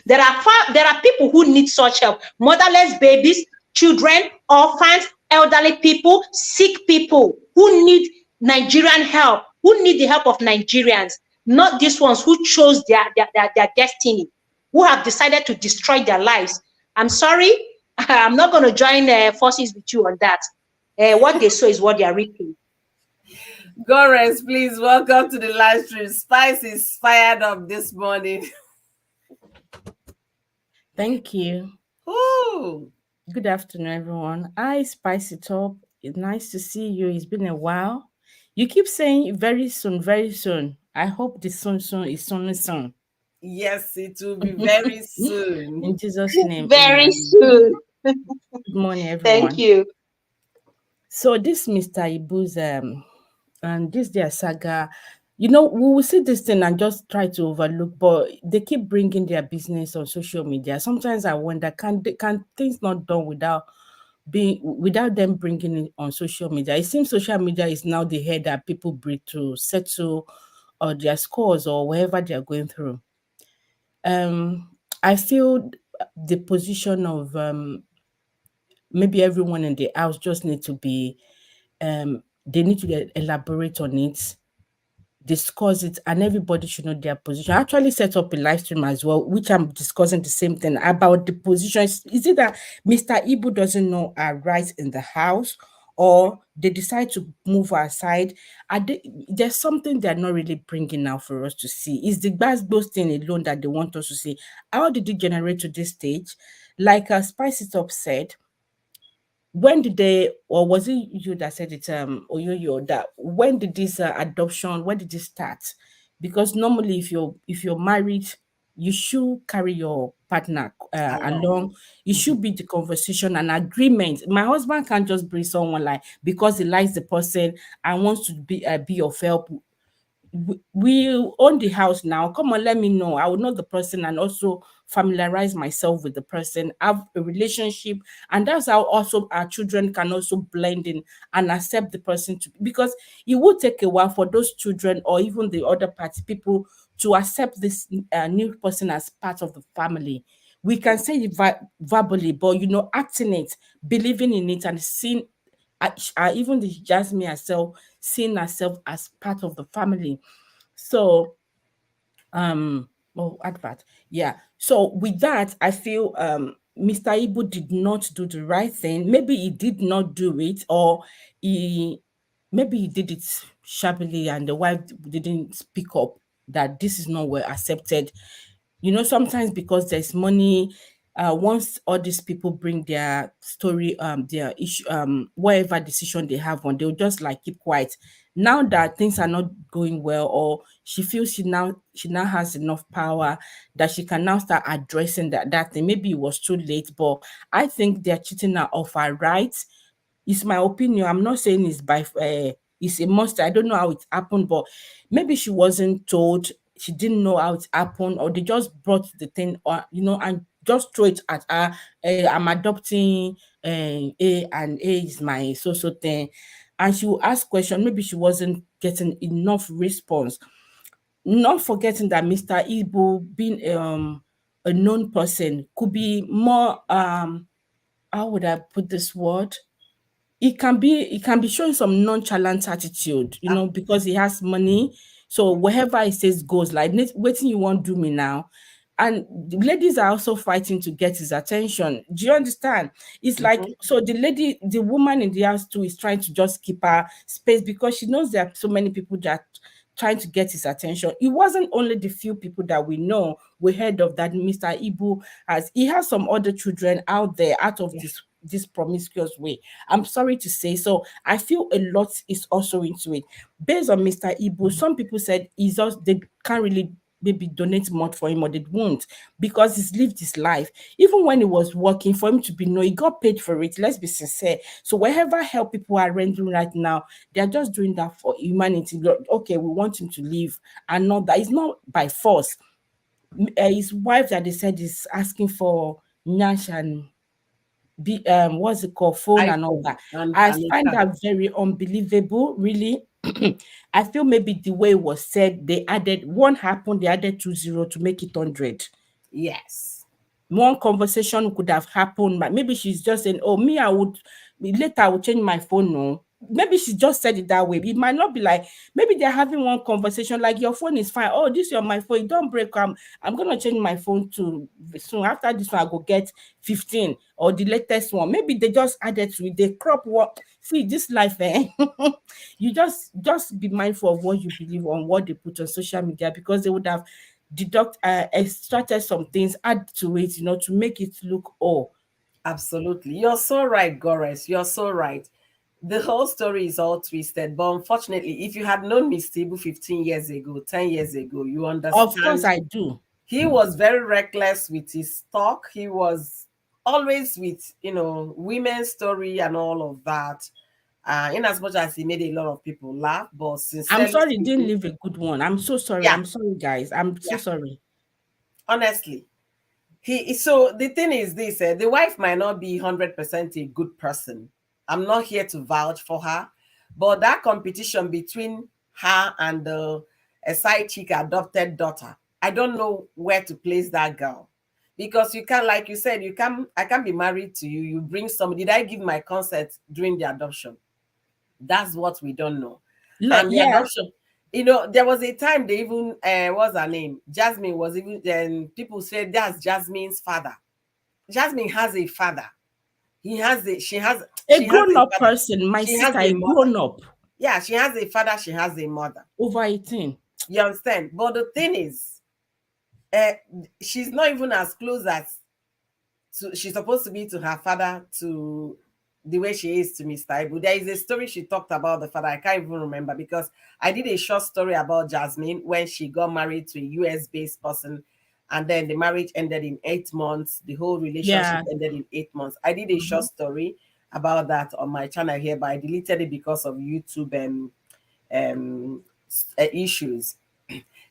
There are people who need such help. Motherless babies, children, orphans, elderly people, sick people who need Nigerian help, who need the help of Nigerians, not these ones who chose their destiny, who have decided to destroy their lives. I'm sorry, I'm not going to join forces with you on that. What they sow is what they are reaping. Gores, please welcome to the live stream. Spice is fired up this morning. Thank you. Ooh. Good afternoon, everyone. I Spice It Up. It's nice to see you. It's been a while. You keep saying very soon, very soon. I hope the soon is soon. Yes, it will be very soon. In Jesus' name. Very amen. soon. Good morning, everyone. Thank you. So this Mr. Ibu's and this their saga, we will see this thing and just try to overlook, but they keep bringing their business on social media. Sometimes I wonder, can things not done without them bringing it on social media? It seems social media is now the head that people breathe to settle or their scores or wherever they are going through. I feel the position of maybe everyone in the house just need to be they need to elaborate on it, discuss it, and everybody should know their position. I actually set up a live stream as well, which I'm discussing the same thing about the position. Is it that Mr. Ibu doesn't know our rights in the house, or they decide to move aside? There's something they're not really bringing out for us to see. Is the Gbasgbos thing alone that they want us to see? How did it generate to this stage? Like Spice It Up said, when did they, or was it you that said it, Oyoyo, that when did this adoption, when did it start? Because normally if you're married, you should carry your partner Along. along. You should be the conversation and agreement. My husband can't just bring someone like because he likes the person and wants to be of help. We own the house now. Come on, let me know. I will know the person and also familiarize myself with the person, have a relationship, and that's how also our children can also blend in and accept the person to, because it will take a while for those children or even the other party people to accept this new person as part of the family. We can say it verbally, but acting it, believing in it, and seeing even the Jasmine herself seeing herself as part of the family. So advert. Yeah. So with that, I feel Mr. Ibu did not do the right thing. Maybe he did not do it, or he maybe he did it shabbily and the wife didn't speak up that this is not well accepted. Sometimes because there's money, once all these people bring their story, their issue, whatever decision they have on, they'll just like keep quiet. Now that things are not going well, or she feels she now has enough power that she can now start addressing that thing. Maybe it was too late, but I think they're cheating her of her rights. It's my opinion. I'm not saying it's a must. I don't know how it happened, but maybe she wasn't told. She didn't know how it happened, or they just brought the thing, or and just throw it at her. I'm adopting A, and A is my so thing, and she will ask question. Maybe she wasn't getting enough response. Not forgetting that Mr. Ibu, being a known person, could be more how would I put this word? It can be showing some nonchalant attitude, because he has money. So wherever he says goes, like waiting you won't do me now. And the ladies are also fighting to get his attention. Do you understand? It's like, Mhm. so the woman in the house too is trying to just keep her space because she knows there are so many people that trying to get his attention. It wasn't only the few people that we heard of that Mr. Ibu has. He has some other children out there out of this promiscuous way. I'm sorry to say. So I feel a lot is also into it. Based on Mr. Ibu, some people said they can't really maybe donate much for him, or they won't, because he's lived his life. Even when he was working, for him to be he got paid for it. Let's be sincere. So whatever help people are rendering right now, they're just doing that for humanity. Okay, we want him to leave, and not that it's not by force. His wife that they said is asking for nyash and what's it called, phone and all iPhone that. and I and a find car. that very unbelievable, really. I feel maybe the way it was said, they added one happened, they added 20 to make it 100. Yes. One conversation could have happened, but maybe she's just saying, oh, me, later I will change my phone. No, maybe she just said it that way. It might not be like, maybe they're having one conversation like, your phone is fine. Oh, this is my phone. Don't break. I'm going to change my phone to soon. After this one, I go get 15 or the latest one. Maybe they just added to it. They crop what. See, this life, you just be mindful of what you believe on what they put on social media, because they would have extracted some things, add to it, to make it look, oh. Absolutely. You're so right, Gores. You're so right. The whole story is all twisted. But unfortunately, if you had known Miss Tibu 15 years ago, 10 years ago, you Of course understand I do. he was very reckless with his talk. He was always with, women's story and all of that. In as much as he made a lot of people laugh, but I'm sincerely sorry, didn't speaking, leave a good one. I'm so sorry. yeah, I'm sorry, guys. I'm so yeah, sorry. honestly. So the thing is this, the wife might not be 100% a good person. I'm not here to vouch for her, but that competition between her and a side chick adopted daughter, I don't know where to place that girl, because you can't, like you said, I can't be married to you. You bring somebody. Did I give my consent during the adoption? That's what we don't know. And the Yeah, adoption, there was a time they even, what's her name? Jasmine was even, then people said that's Jasmine's father. Jasmine has a father. a She has a grown-up father. person, my She has sister, a a mother. grown-up, Yeah, she has a father, she has a mother. over 18. You understand? But the thing is, uh, she's not even as close as she's supposed to be to her father, to the way she is to Mr. Ibu. There is a story she talked about the father. I can't even remember, because I did a short story about Jasmine when she got married to a US based person. and then the marriage ended in 8 months. The whole relationship Yeah. ended in 8 months. I did a short Mhm. story about that on my channel here, but I deleted it because of YouTube um, issues.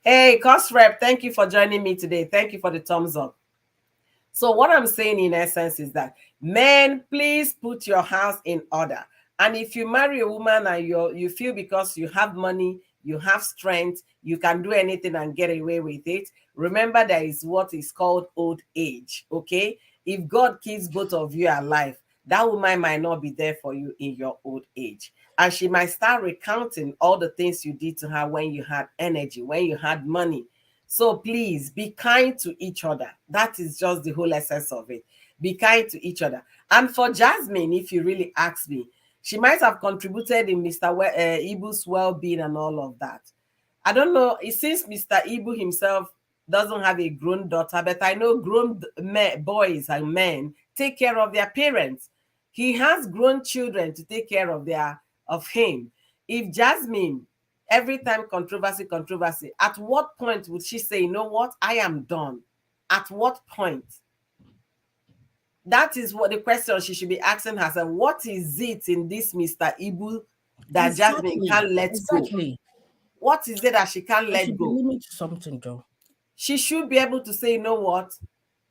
Hey, Cost Rep, thank you for joining me today. Thank you for the thumbs up. So what I'm saying in essence is that men, please put your house in order. And if you marry a woman and you feel because you have money, you have strength, you can do anything and get away with it, remember there is what is called old age. Okay? If God keeps both of you alive, that woman might not be there for you in your old age. And she might start recounting all the things you did to her when you had energy, when you had money. So please be kind to each other. That is just the whole essence of it. Be kind to each other. And for Jasmine, if you really ask me, she might have contributed in Mr. Ibu's well-being and all of that. I don't know. It seems Mr. Ibu himself doesn't have a grown daughter, but I know grown boys and men take care of their parents. He has grown children to take care of him. If Jasmine, every time controversy, at what point would she say, you know what, I am done? At what point? That is what the question she should be asking herself. What is it in this Mr. Ibu that Jasmine Exactly. can't let go? Exactly. What is it that she can't There let should be go? limit to something, Joe. She should be able to say, you know what,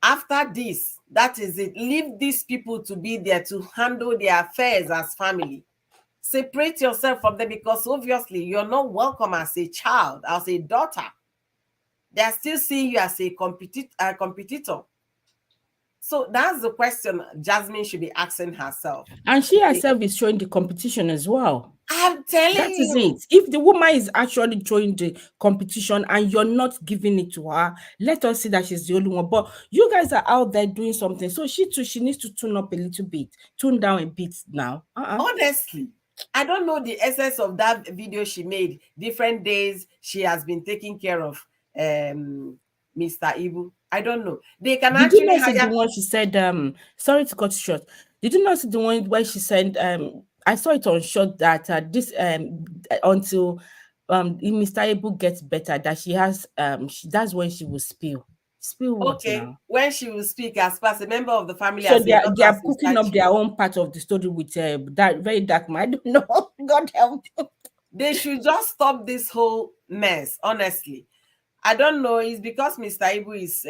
after this, that is it. Leave these people to be there to handle their affairs as family. Separate yourself from them, because obviously you're not welcome as a child, as a daughter. They're still seeing you as a competitor. So that's the question Jasmine should be asking herself. And she Okay? herself is showing the competition as well. I'm telling That is you. it. If the woman is actually showing the competition and you're not giving it to her, let us see that she's the only one. But you guys are out there doing something. So she too, she needs to tune up a little bit, tune down a bit now. Honestly, I don't know the essence of that video she made. Different days she has been taking care of Mr. Ibu. I don't know. They can Did you actually not see the hire. one she said, sorry to cut you short. Did you not see the one where she said, I saw it on short that this until Mr. Ibu gets better, that she has that's when she will spill what Okay, now? when she will speak as a member of the family, So as they a are, daughter, they as are a cooking side up chick. their own part of the story with that very dark man. I don't know. God help them. They should just stop this whole mess, honestly. I don't know. It's because Mr. Ibu is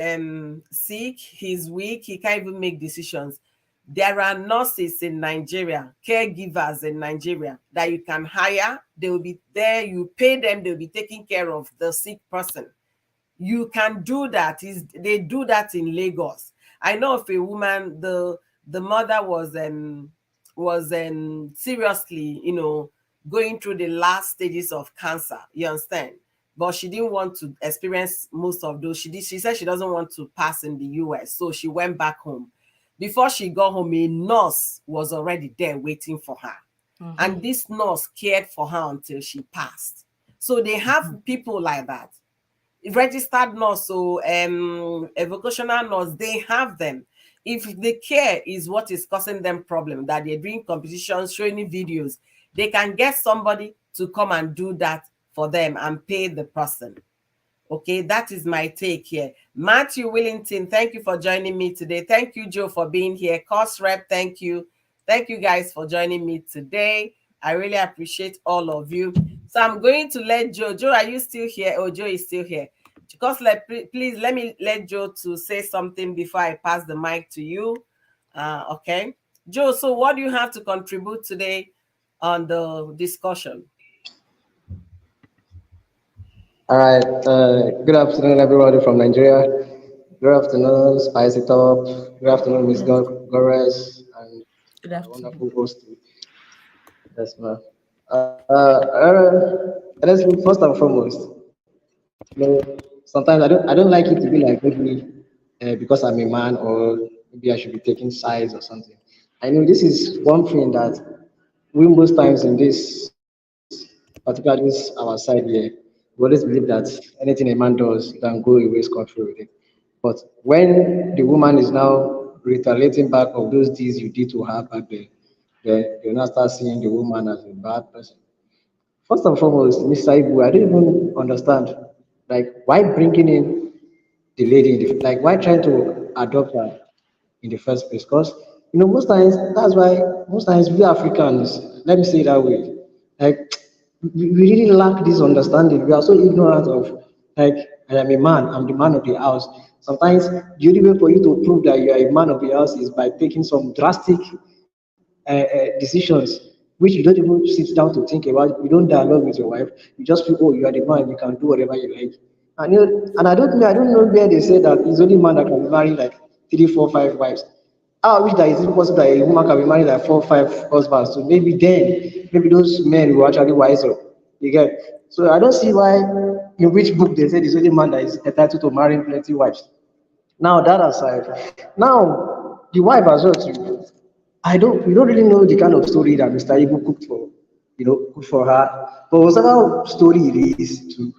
sick, he's weak, he can't even make decisions. There are nurses in Nigeria, caregivers in Nigeria that you can hire. They will be there, you pay them, they'll be taking care of the sick person. You can do that. They do that in Lagos. I know of a woman, the mother was seriously, going through the last stages of cancer. You understand? But she didn't want to experience most of those. She said she doesn't want to pass in the US. So she went back home. Before she got home, a nurse was already there waiting for her. And this nurse cared for her until she passed. So they have people like that, registered nurse, so a vocational nurse, they have them. If the care is what is causing them problem, that they're doing competitions, showing videos, they can get somebody to come and do that for them and pay the person. Okay, that is my take here. Matthew Willington, thank you for joining me today. Thank you, Joe, for being here. Cost Rep, thank you. Thank you guys for joining me today. I really appreciate all of you. So I'm going to let Joe. Joe, are you still here? Oh, Joe is still here. Because please let me let Joe to say something before I pass the mic to you. Okay. Joe, so what do you have to contribute today on the discussion? All right. Good afternoon, everybody from Nigeria. Good afternoon, Spicy Top. Good afternoon, Miss Gores, and Good my afternoon. wonderful host. Yes, ma'am. Honestly, first and foremost, sometimes I don't like it to be like maybe because I'm a man or maybe I should be taking sides or something. I know this is one thing that we most times in this, particularly this our side here, we always believe that anything a man does, you can go away scot free with it. But when the woman is now retaliating back of those deeds you did to her back then, you now start seeing the woman as a bad person. First and foremost, Mr. Ibu, I don't even understand, like, why bringing in the lady, like why trying to adopt her in the first place? Because most times that's why most times we Africans, let me say it that way, like we really lack this understanding. We are so ignorant of like I am a man, I'm the man of the house. Sometimes the only way for you to prove that you are a man of the house is by taking some drastic decisions which you don't even sit down to think about. You don't dialogue with your wife. You just feel, oh, you are the man. You can do whatever you like. And and I don't know where they say that it's only man that can be married like three, four, five wives. I wish that it's even possible that a woman can be married like four, five husbands. So maybe then, maybe those men will actually wise up. You get. So I don't see why in which book they said it's only man that is entitled to marrying plenty wives. Now that aside, now the wife as well too. We don't really know the kind of story that Mr. Ibu cooked for, cooked for her. But whatever story it is to,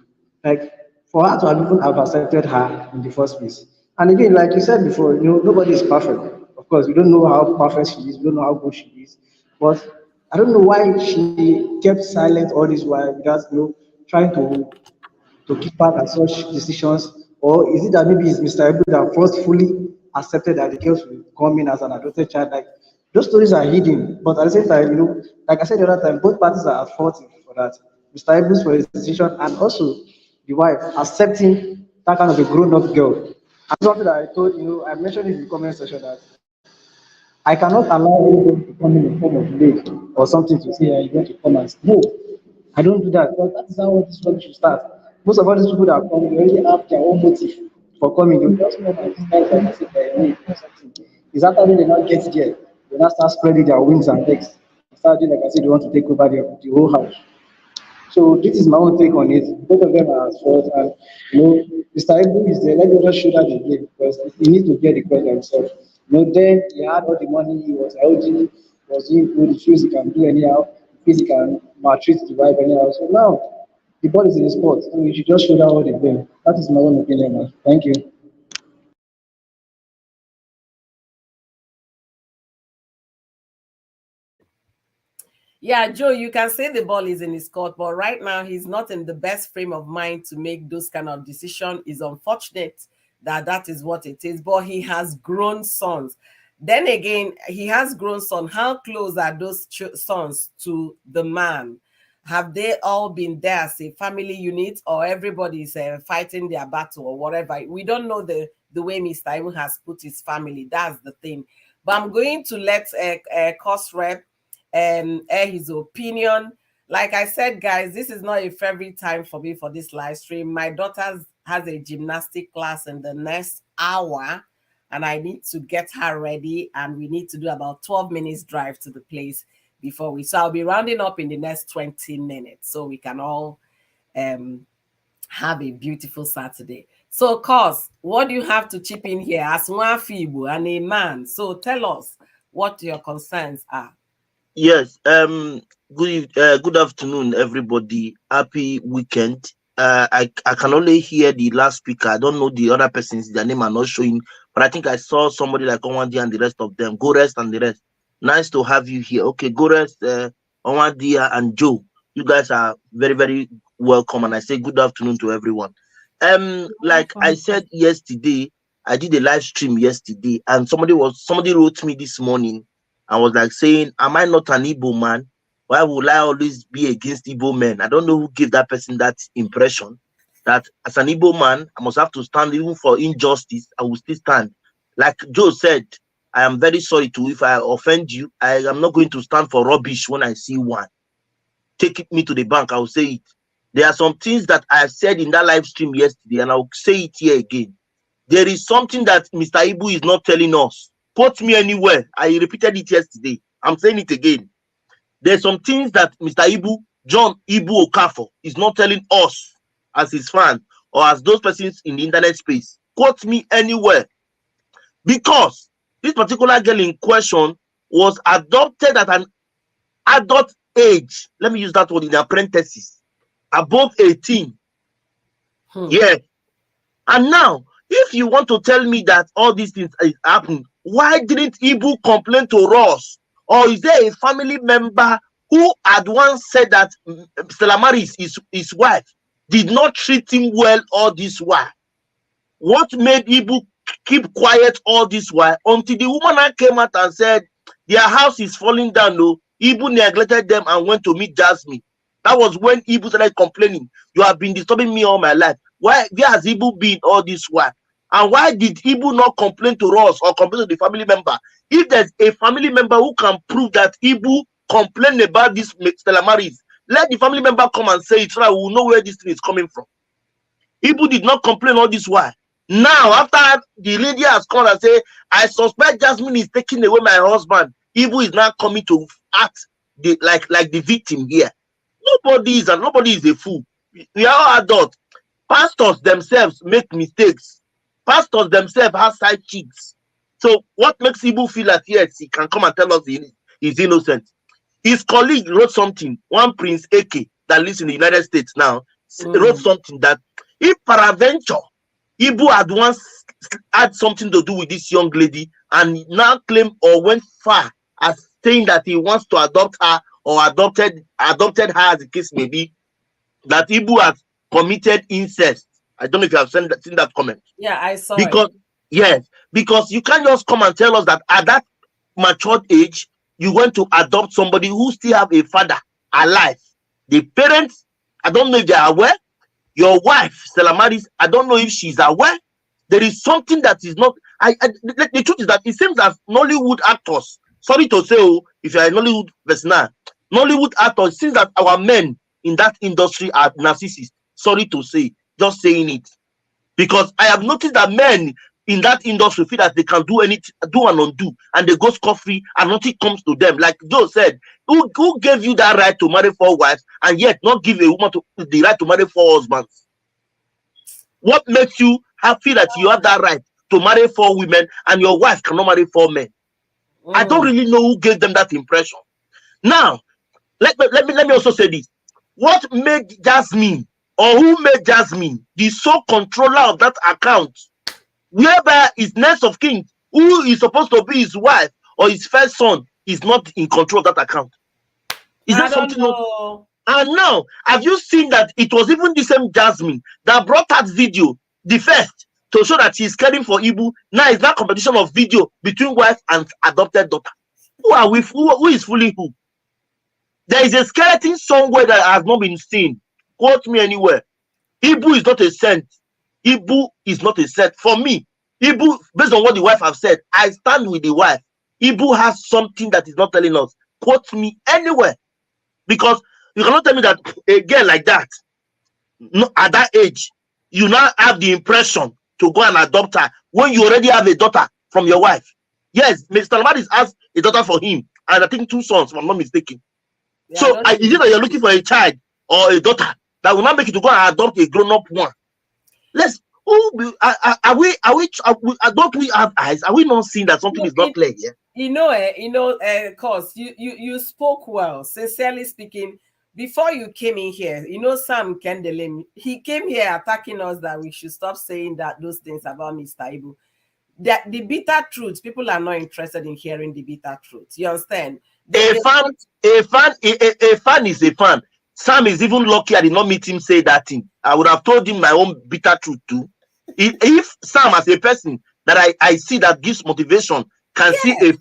like, for her to have even have accepted her in the first place. And again, like you said before, nobody is perfect. Of course, we don't know how perfect she is, we don't know how good she is. But I don't know why she kept silent all this while without, trying to keep back at such decisions? Or is it that maybe it's Mr. Ebu that first fully accepted that the girls will come in as an adopted child? Like those stories are hidden, but at the same time, like I said the other time, both parties are at fault for that. Mr. Ebu's for his decision, and also the wife accepting that kind of a grown-up girl. And something that I told I mentioned in the comment section that I cannot allow anybody to come in the form of maid or something to say, you want to come and no. I don't do that because that is how all this rubbish should start. Most of all these people that are coming, they already have their own motive for coming. They will just come and disguise like as if they're a maid or something. It's after when they now get there, they now start spreading their wings and legs. They start doing like I said, they want to take over the whole house. So this is my own take on it. Both of them are at fault, and Mr. Ibu is there. Let me just shoulder the blame because he needs to get the credit himself. Then he had all the money, he was healthy, was doing good, he feels he can do anyhow, he feels he can maltreat the wife anyhow. So now the ball is in his court, so he should just shoulder all the blame. That is my own opinion, man. Thank you. Yeah, Joe, you can say the ball is in his court, but right now he's not in the best frame of mind to make those kind of decisions. It's unfortunate that that is what it is, but he has grown sons. Then again, he has grown sons. How close are those sons to the man? Have they all been there as a family unit, or everybody is fighting their battle or whatever? We don't know the way Mr. Ibu has put his family. That's the thing. But I'm going to let cost rep air his opinion. Like I said, guys, this is not a favorite time for me for this live stream. My daughter has a gymnastic class in the next hour, and I need to get her ready, and we need to do about 12 minutes drive to the place before we. So I'll be rounding up in the next 20 minutes so we can all have a beautiful Saturday. So, Cos, what do you have to chip in here as one feeble and a man? So tell us what your concerns are. Yes. Good afternoon, everybody. Happy weekend. I can only hear the last speaker. I don't know the other persons. Their name are not showing, but I think I saw somebody like Onwandi and the rest of them. Go rest and the rest. Nice to have you here. Okay, go rest. Onwandi and Joe. You guys are very, very welcome, and I say good afternoon to everyone. Like I said yesterday, I did a live stream yesterday, and somebody wrote me this morning. I was like saying, am I not an Igbo man? Why would I always be against Igbo men? I don't know who gave that person that impression that as an Igbo man, I must have to stand even for injustice. I will still stand. Like Joe said, I am very sorry to if I offend you. I am not going to stand for rubbish when I see one. Me to the bank, I will say it. There are some things that I said in that live stream yesterday, and I'll say it here again. There is something that Mr. Ibu is not telling us. Quote me anywhere. I repeated it yesterday. I'm saying it again. There's some things that Mr. Ibu, John Ibu Okafor, is not telling us as his fan or as those persons in the internet space. Quote me anywhere. Because this particular girl in question was adopted at an adult age. Let me use that word in parentheses. Above 18. Yeah. And now, if you want to tell me that all these things is happening, why didn't Ibu complain to us? Or is there a family member who had once said that Stella Maris, his wife, did not treat him well all this while? what made Ibu keep quiet all this while until the woman came out and said their house is falling down? No, Ibu neglected them and went to meet Jasmine. That was when Ibu started complaining. You have been disturbing me all my life. Where has Ibu been all this while? And why did Ibu not complain to us or complain to the family member? If there's a family member who can prove that Ibu complained about this Stella Maris, let the family member come and say it so that we will know where this thing is coming from. Ibu did not complain all this while. Now, after the lady has come and say, I suspect Jasmine is taking away my husband, Ibu is now coming to act like the victim here. Nobody is a fool. We are all adults. Pastors themselves make mistakes. Pastors themselves have side cheeks. So what makes Ibu feel that yes, he can come and tell us he's innocent? His colleague wrote something, one Prince AK that lives in the United States now, wrote something that if peradventure Ibu had once had something to do with this young lady and now claimed or went far as saying that he wants to adopt her or adopted her, as the case may be, that Ibu has committed incest. I don't know if you have seen that comment. Yeah, I saw because, it. Yes, because you can't just come and tell us that at that matured age, you went to adopt somebody who still have a father alive. The parents, I don't know if they are aware. Your wife, Stella Maris, I don't know if she's aware. There is something that is not. The truth is that it seems that Nollywood actors, sorry to say, if you are a Nollywood person now, Nollywood actors, it seems that our men in that industry are narcissists. Sorry to say, just saying it. Because I have noticed that men in that industry feel that they can do anything, do and undo, and they go scot-free and nothing comes to them. Like Joe said, who gave you that right to marry 4 wives and yet not give a woman the right to marry 4 husbands? What makes you feel that you have that right to marry 4 women and your wife cannot marry 4 men? I don't really know who gave them that impression. Now, let me also say this. What made Jasemine, or who made Jasemine the sole controller of that account, whereby his next of kin, who is supposed to be his wife or his first son, is not in control of that account? Is that something? And now, have you seen that it was even the same Jasemine that brought that video, the first, to show that she's caring for Ibu? Now it's that competition of video between wife and adopted daughter. Who are we? Who is fooling who? There is a skeleton somewhere that has not been seen. Quote me anywhere. Ibu is not a saint. Ibu is not a saint. For me, Ibu, based on what the wife have said, I stand with the wife. Ibu has something that is not telling us. Quote me anywhere. Because you cannot tell me that a girl like that, at that age, you now have the impression to go and adopt her when you already have a daughter from your wife. Yes, Mr. Lamadis has a daughter for him, and I think 2 sons, if I'm not mistaken. Yeah, so is it that you're looking for a child or a daughter that will not make you to go and adopt a grown-up one? Let's don't we have eyes? Are we not seeing that something is not clear here? Cause you spoke well, sincerely speaking. Before you came in here, Sam Kendelim, he came here attacking us that we should stop saying those things about Mr. Ibu. That the bitter truth, people are not interested in hearing the bitter truth. You understand? A fan is a fan. Sam is even lucky I did not meet him say that thing. I would have told him my own bitter truth too. If Sam, as a person that I see that gives motivation, can see a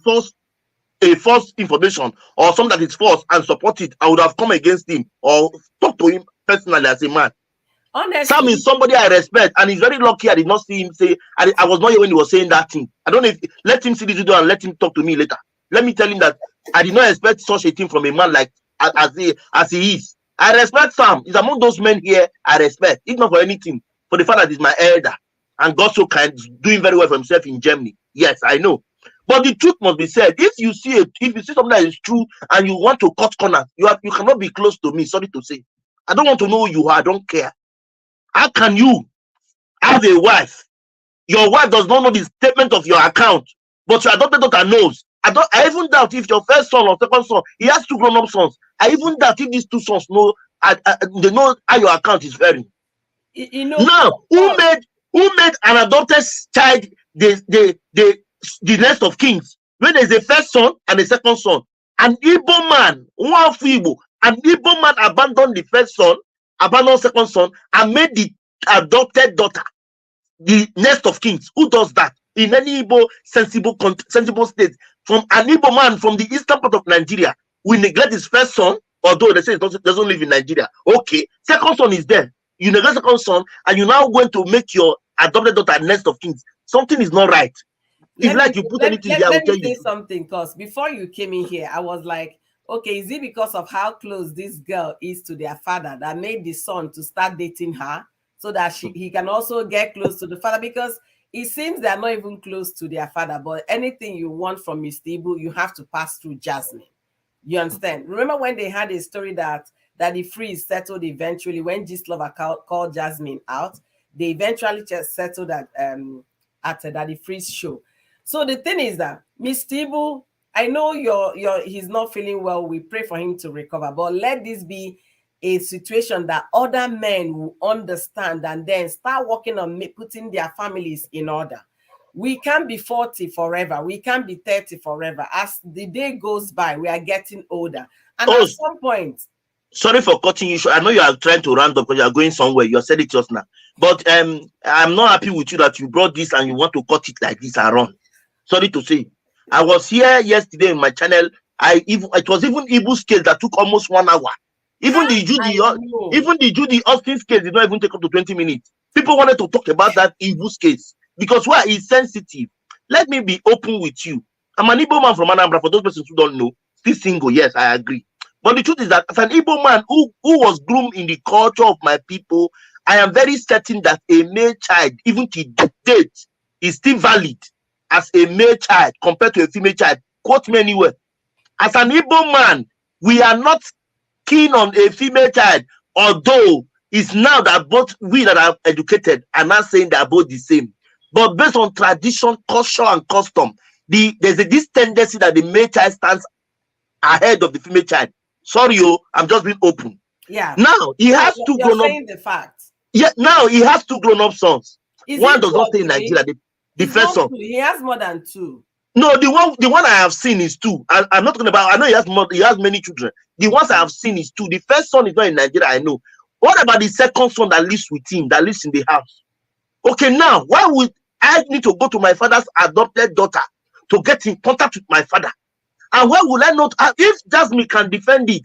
false information or something that is false and support it, I would have come against him or talk to him personally as a man. Honestly, Sam is somebody I respect, and he's very lucky I did not see him say. I was not here when he was saying that thing. I don't know if let him see this video and let him talk to me later. Let me tell him that I did not expect such a thing from a man like as he is. I respect Sam. He's among those men here I respect, if not for anything, for the fact that he's my elder and God so kind, doing very well for himself in Germany. Yes, I know. But the truth must be said. If you see something that is true and you want to cut corners, you cannot be close to me. Sorry to say. I don't want to know who you are. I don't care. How can you have a wife? Your wife does not know the statement of your account, but your adopted daughter knows. I even doubt if your first son or second son, he has 2 grown-up sons. I even doubt if these 2 sons know, they know how your account is varying. Now, who made an adopted child the next of kings when there's a first son and a second son? An Igbo man, one Igbo, an Igbo man abandoned the first son, abandoned second son, and made the adopted daughter the next of kings. Who does that in any Igbo sensible state? From an Igbo man from the eastern part of Nigeria will neglect his first son, although they say he doesn't live in Nigeria. Okay, second son is there. You neglect second son, and you now going to make your adopted daughter next of kings. Something is not right. If Let me like you put anything there, I will let tell me say you. something, because before you came in here, I was like, okay, is it because of how close this girl is to their father that made the son to start dating her so that he can also get close to the father? Because it seems they're not even close to their father, but anything you want from Mr. Ibu, you have to pass through Jasemine. You understand? Remember when they had a story that the freeze settled eventually when Lover called Jasemine out? They eventually just settled at that the freeze show. So the thing is that Mr. Ibu, I know he's not feeling well. We pray for him to recover, but let this be a situation that other men will understand and then start working on putting their families in order. We can't be 40 forever. We can't be 30 forever. As the day goes by, we are getting older. And Oh, at some point, sorry for cutting you short. I know you are trying to round up because you are going somewhere. You said it just now. But I'm not happy with you that you brought this and you want to cut it like this and run. Sorry to say. I was here yesterday in my channel. It was even Ibu's case that took almost 1 hour. Even the Judy Austin's case did not even take up to 20 minutes. People wanted to talk about that Ibu's case because why is sensitive. Let me be open with you. I'm an Igbo man from Anambra. For those persons who don't know, still single. Yes, I agree. But the truth is that as an Igbo man who was groomed in the culture of my people, I am very certain that a male child, even to date, is still valid as a male child compared to a female child. Quote me anywhere. As an Igbo man, we are not keen on a female child, although it's now that both we that are educated are not saying they are both the same. But based on tradition, culture, and custom, there's this tendency that the male child stands ahead of the female child. Sorry, I'm just being open. Yeah. Now he has two you're grown up. saying the fact. Yeah. Now he has two grown up sons. One does not stay in Nigeria. The first son. He has more than two. No, the one I have seen is two. I'm not talking about. I know he has more. He has many children. The ones I have seen is two. The first son is not in Nigeria. I know. What about the second son that lives with him? That lives in the house? Okay. Now, why would I need to go to my father's adopted daughter to get in contact with my father? And why would I not? If Jasemine can defend it,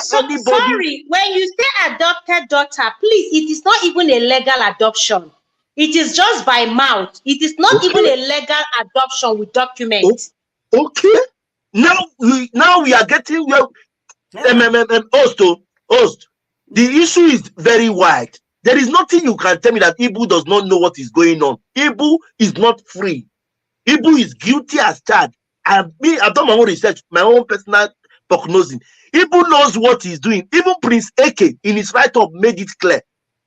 sorry, when you say adopted daughter, please, it is not even a legal adoption. It is just by mouth. It is not even a legal adoption with documents. Okay. Now we are getting host. The issue is very wide. There is nothing you can tell me that Ibu does not know what is going on. Ibu is not free. Ibu is guilty as charged. I've done my own research, my own personal prognosing. Ibu knows what he's doing. Even Prince Eke in his write-up made it clear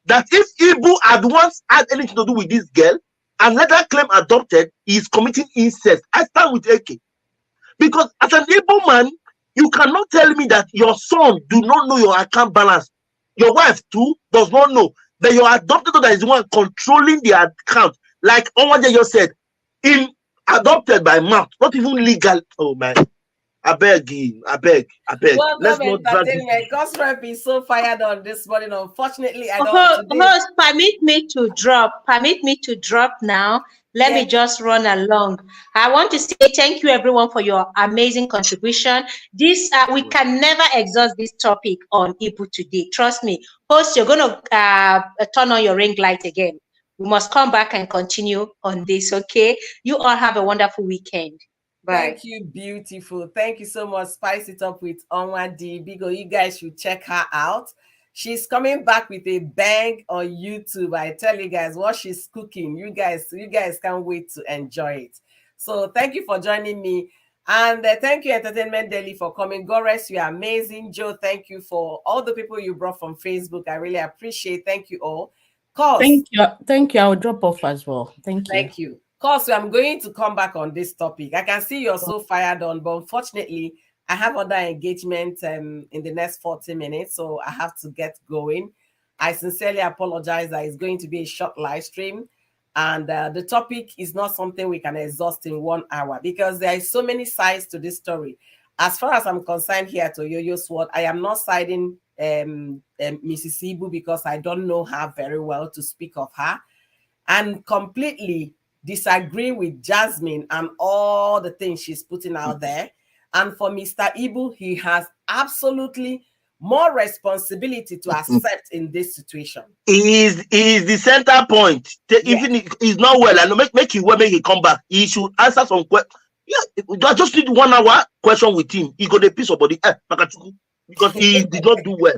that if Ibu had once had anything to do with this girl and later claim adopted, he is committing incest. I stand with Eke. Because as an Igbo man, you cannot tell me that your son do not know your account balance. Your wife too does not know. That your adopted daughter is the one controlling the account. Like Onwaje just said, in adopted by mouth, not even legal. Oh man. I beg. Well, Let's not drag entertainment. God's rep is so fired on this morning. Unfortunately, I don't. Host, permit me to drop now. Let me just run along. I want to say thank you, everyone, for your amazing contribution. This we can never exhaust this topic on Ibu today. Trust me, host. You're going to turn on your ring light again. We must come back and continue on this. Okay. You all have a wonderful weekend. Bye. Thank you, beautiful. Thank you so much. Spice it up with Onwa D. Bigo, you guys should check her out. She's coming back with a bang on YouTube. I tell you guys what she's cooking. You guys can't wait to enjoy it. So thank you for joining me. And thank you, Entertainment Daily, for coming. Gores, you are amazing. Joe, thank you for all the people you brought from Facebook. I really appreciate. Thank you all. Thank you. I'll drop off as well. Thank you. Cause I'm going to come back on this topic. I can see you're so fired on, but unfortunately, I have other engagements in the next 40 minutes, so I have to get going. I sincerely apologize that it's going to be a short live stream, and the topic is not something we can exhaust in 1 hour because there is so many sides to this story. As far as I'm concerned here to Yo-Yo Sword, I am not siding Mrs. Ibu because I don't know her very well to speak of her. and completely disagree with Jasemine and all the things she's putting out there. And for Mr. Ibu, he has absolutely more responsibility to accept in this situation. He is the center point. Yeah. Even if he's not well, and make him well, make he come back. He should answer some questions. Yeah, I just need 1 hour question with him. He got a piece of body, because he did not do well.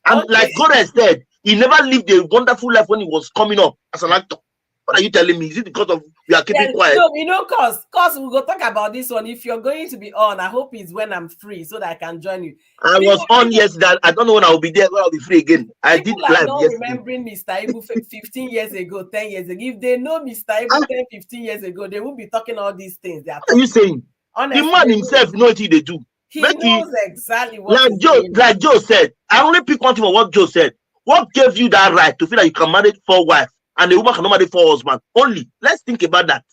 And like Okay. God has said, he never lived a wonderful life when he was coming up as an actor. What are you telling me? Is it because of we are keeping Yeah, quiet? no, cause we'll go talk about this one. If you're going to be on, I hope it's when I'm free so that I can join you. I was on yesterday. I don't know when I'll be there, when I'll be free again. I did People are live not yesterday. remembering Mr. Ibu 15 years ago, 10 years ago. If they know Mr. Ibu Ah, 10, 15 years ago, they won't be talking all these things they are what are you talking. saying? The Honestly, man himself knows what they do. he knows exactly what Like is going on. Joe said, I only pick one thing from what Joe said. What gave you that right to feel that you can marry 4 wives and a woman cannot marry 4 husbands? Only. Let's think about that.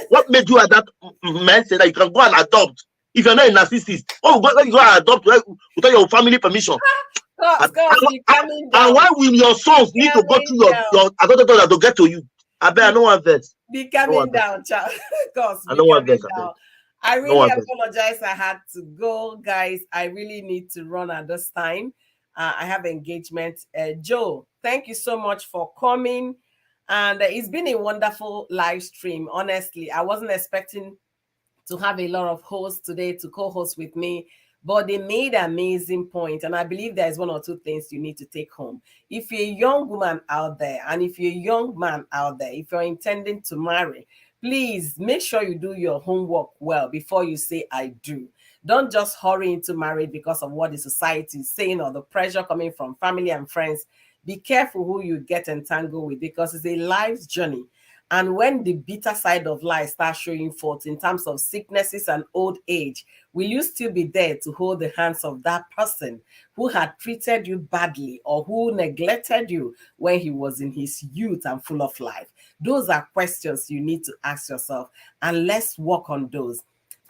What made you at that mindset that you can go and adopt if you're not a narcissist? Oh, go and adopt without your family permission. Cause be coming down. And why will your sons need to go through your adopted daughter to get to you? I bet I know one verse. Be coming down, child. Cause I be know one coming verse. down. I really apologize. I had to go, guys. I really need to run at this time. I have engagement. Joe, thank you so much for coming. And it's been a wonderful live stream. Honestly, I wasn't expecting to have a lot of hosts today to co-host with me, but they made an amazing point. And I believe there's 1 or 2 things you need to take home. If you're a young woman out there, and if you're a young man out there, if you're intending to marry, please make sure you do your homework well before you say I do. Don't just hurry into marriage because of what the society is saying or the pressure coming from family and friends. Be careful who you get entangled with, because it's a life's journey. And when the bitter side of life starts showing forth in terms of sicknesses and old age, will you still be there to hold the hands of that person who had treated you badly or who neglected you when he was in his youth and full of life? Those are questions you need to ask yourself, and let's work on those.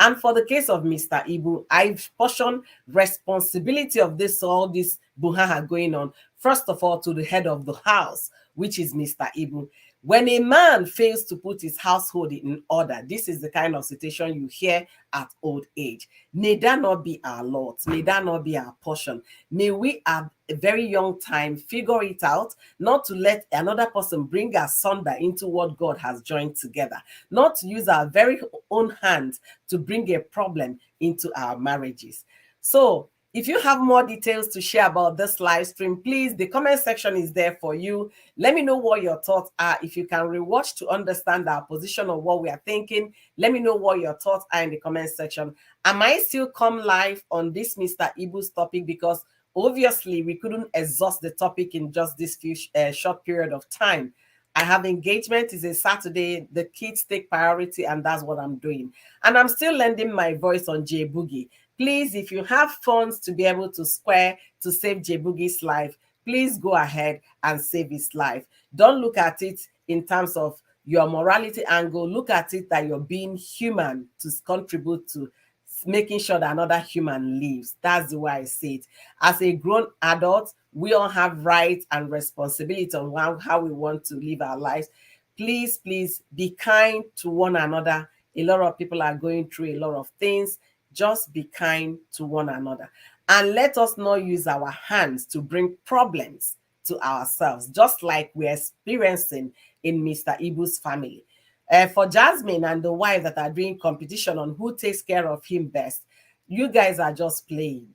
And for the case of Mr. Ibu, I've portioned responsibility of this, all this buhaha going on, first of all, to the head of the house, which is Mr. Ibu. When a man fails to put his household in order, this is the kind of situation you hear at old age. May that not be our lot. May that not be our portion. May we at a very young time figure it out, not to let another person bring asunder into what God has joined together, not to use our very own hands to bring a problem into our marriages. So if you have more details to share about this live stream, please, the comment section is there for you. Let me know what your thoughts are. If you can rewatch to understand our position of what we are thinking, let me know what your thoughts are in the comment section. I might still come live on this Mr. Ibu's topic, because obviously we couldn't exhaust the topic in just this few short period of time. I have engagement. It's a Saturday. The kids take priority, and that's what I'm doing. And I'm still lending my voice on J Boogie. Please, if you have funds to be able to square to save J Boogie's life, please go ahead and save his life. Don't look at it in terms of your morality angle. Look at it that you're being human to contribute to making sure that another human lives. That's the way I see it. As a grown adult, we all have rights and responsibility on how we want to live our lives. Please, please be kind to one another. A lot of people are going through a lot of things. Just be kind to one another. And let us not use our hands to bring problems to ourselves, just like we're experiencing in Mr. Ibu's family. For Jasemine and the wife that are doing competition on who takes care of him best, you guys are just playing.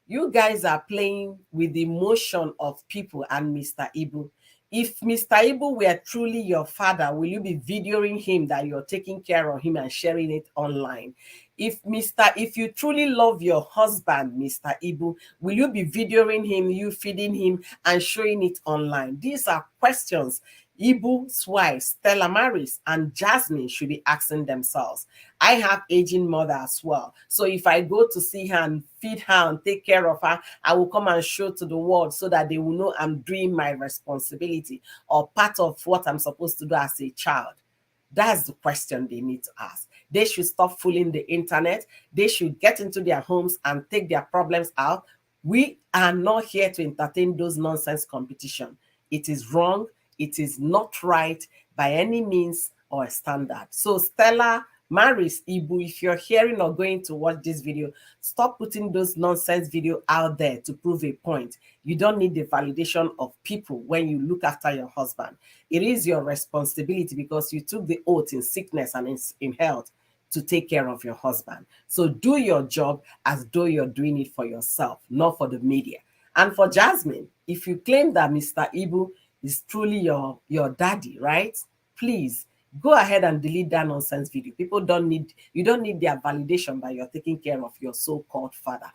You guys are playing with the emotion of people and Mr. Ibu. If Mr. Ibu were truly your father, will you be videoing him that you're taking care of him and sharing it online? If you truly love your husband, Mr. Ibu, will you be videoing him, you feeding him and showing it online? These are questions Ibu's wife, Stella Maris, and Jasemine should be asking themselves. I have aging mother as well. So if I go to see her and feed her and take care of her, I will come and show to the world so that they will know I'm doing my responsibility or part of what I'm supposed to do as a child. That's the question they need to ask. They should stop fooling the internet. They should get into their homes and take their problems out. We are not here to entertain those nonsense competition. It is wrong. it is not right by any means or standard. So Stella marries Ibu. If you're hearing or going to watch this video, stop putting those nonsense video out there to prove a point. You don't need the validation of people when you look after your husband. It is your responsibility because you took the oath in sickness and in health to take care of your husband. So do your job as though you're doing it for yourself, not for the media. And for Jasemine, if you claim that Mr. Ibu is truly your daddy, right? Please go ahead and delete that nonsense video. You don't need their validation that you're taking care of your so-called father.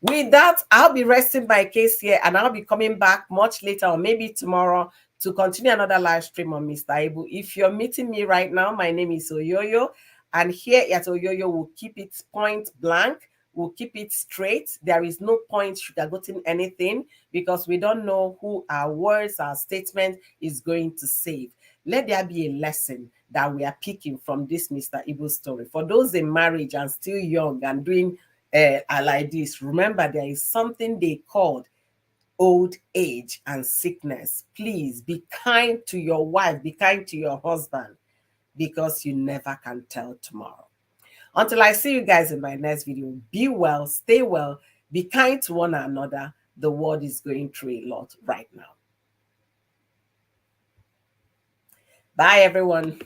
With that, I'll be resting my case here and I'll be coming back much later or maybe tomorrow to continue another live stream on Mr. Ibu. If you're meeting me right now, my name is Oyoyo, and here at Oyoyo, we'll keep it point blank. We'll keep it straight. There is no point sugarcoating anything because we don't know who our words, our statement is going to save. Let there be a lesson that we are picking from this Mr. Ibu story. For those in marriage and still young and doing like this, remember there is something they called old age and sickness. Please be kind to your wife, be kind to your husband, because you never can tell tomorrow. Until I see you guys in my next video, be well, stay well, be kind to one another. The world is going through a lot right now. Bye, everyone.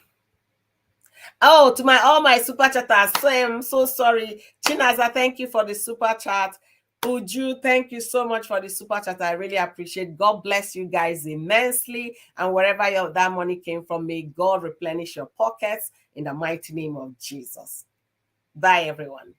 Oh, to all my super chatters, I'm so sorry. Chinaza, thank you for the super chat. Uju, thank you so much for the super chat. I really appreciate. God bless you guys immensely. And wherever that money came from, may God replenish your pockets in the mighty name of Jesus. Bye, everyone.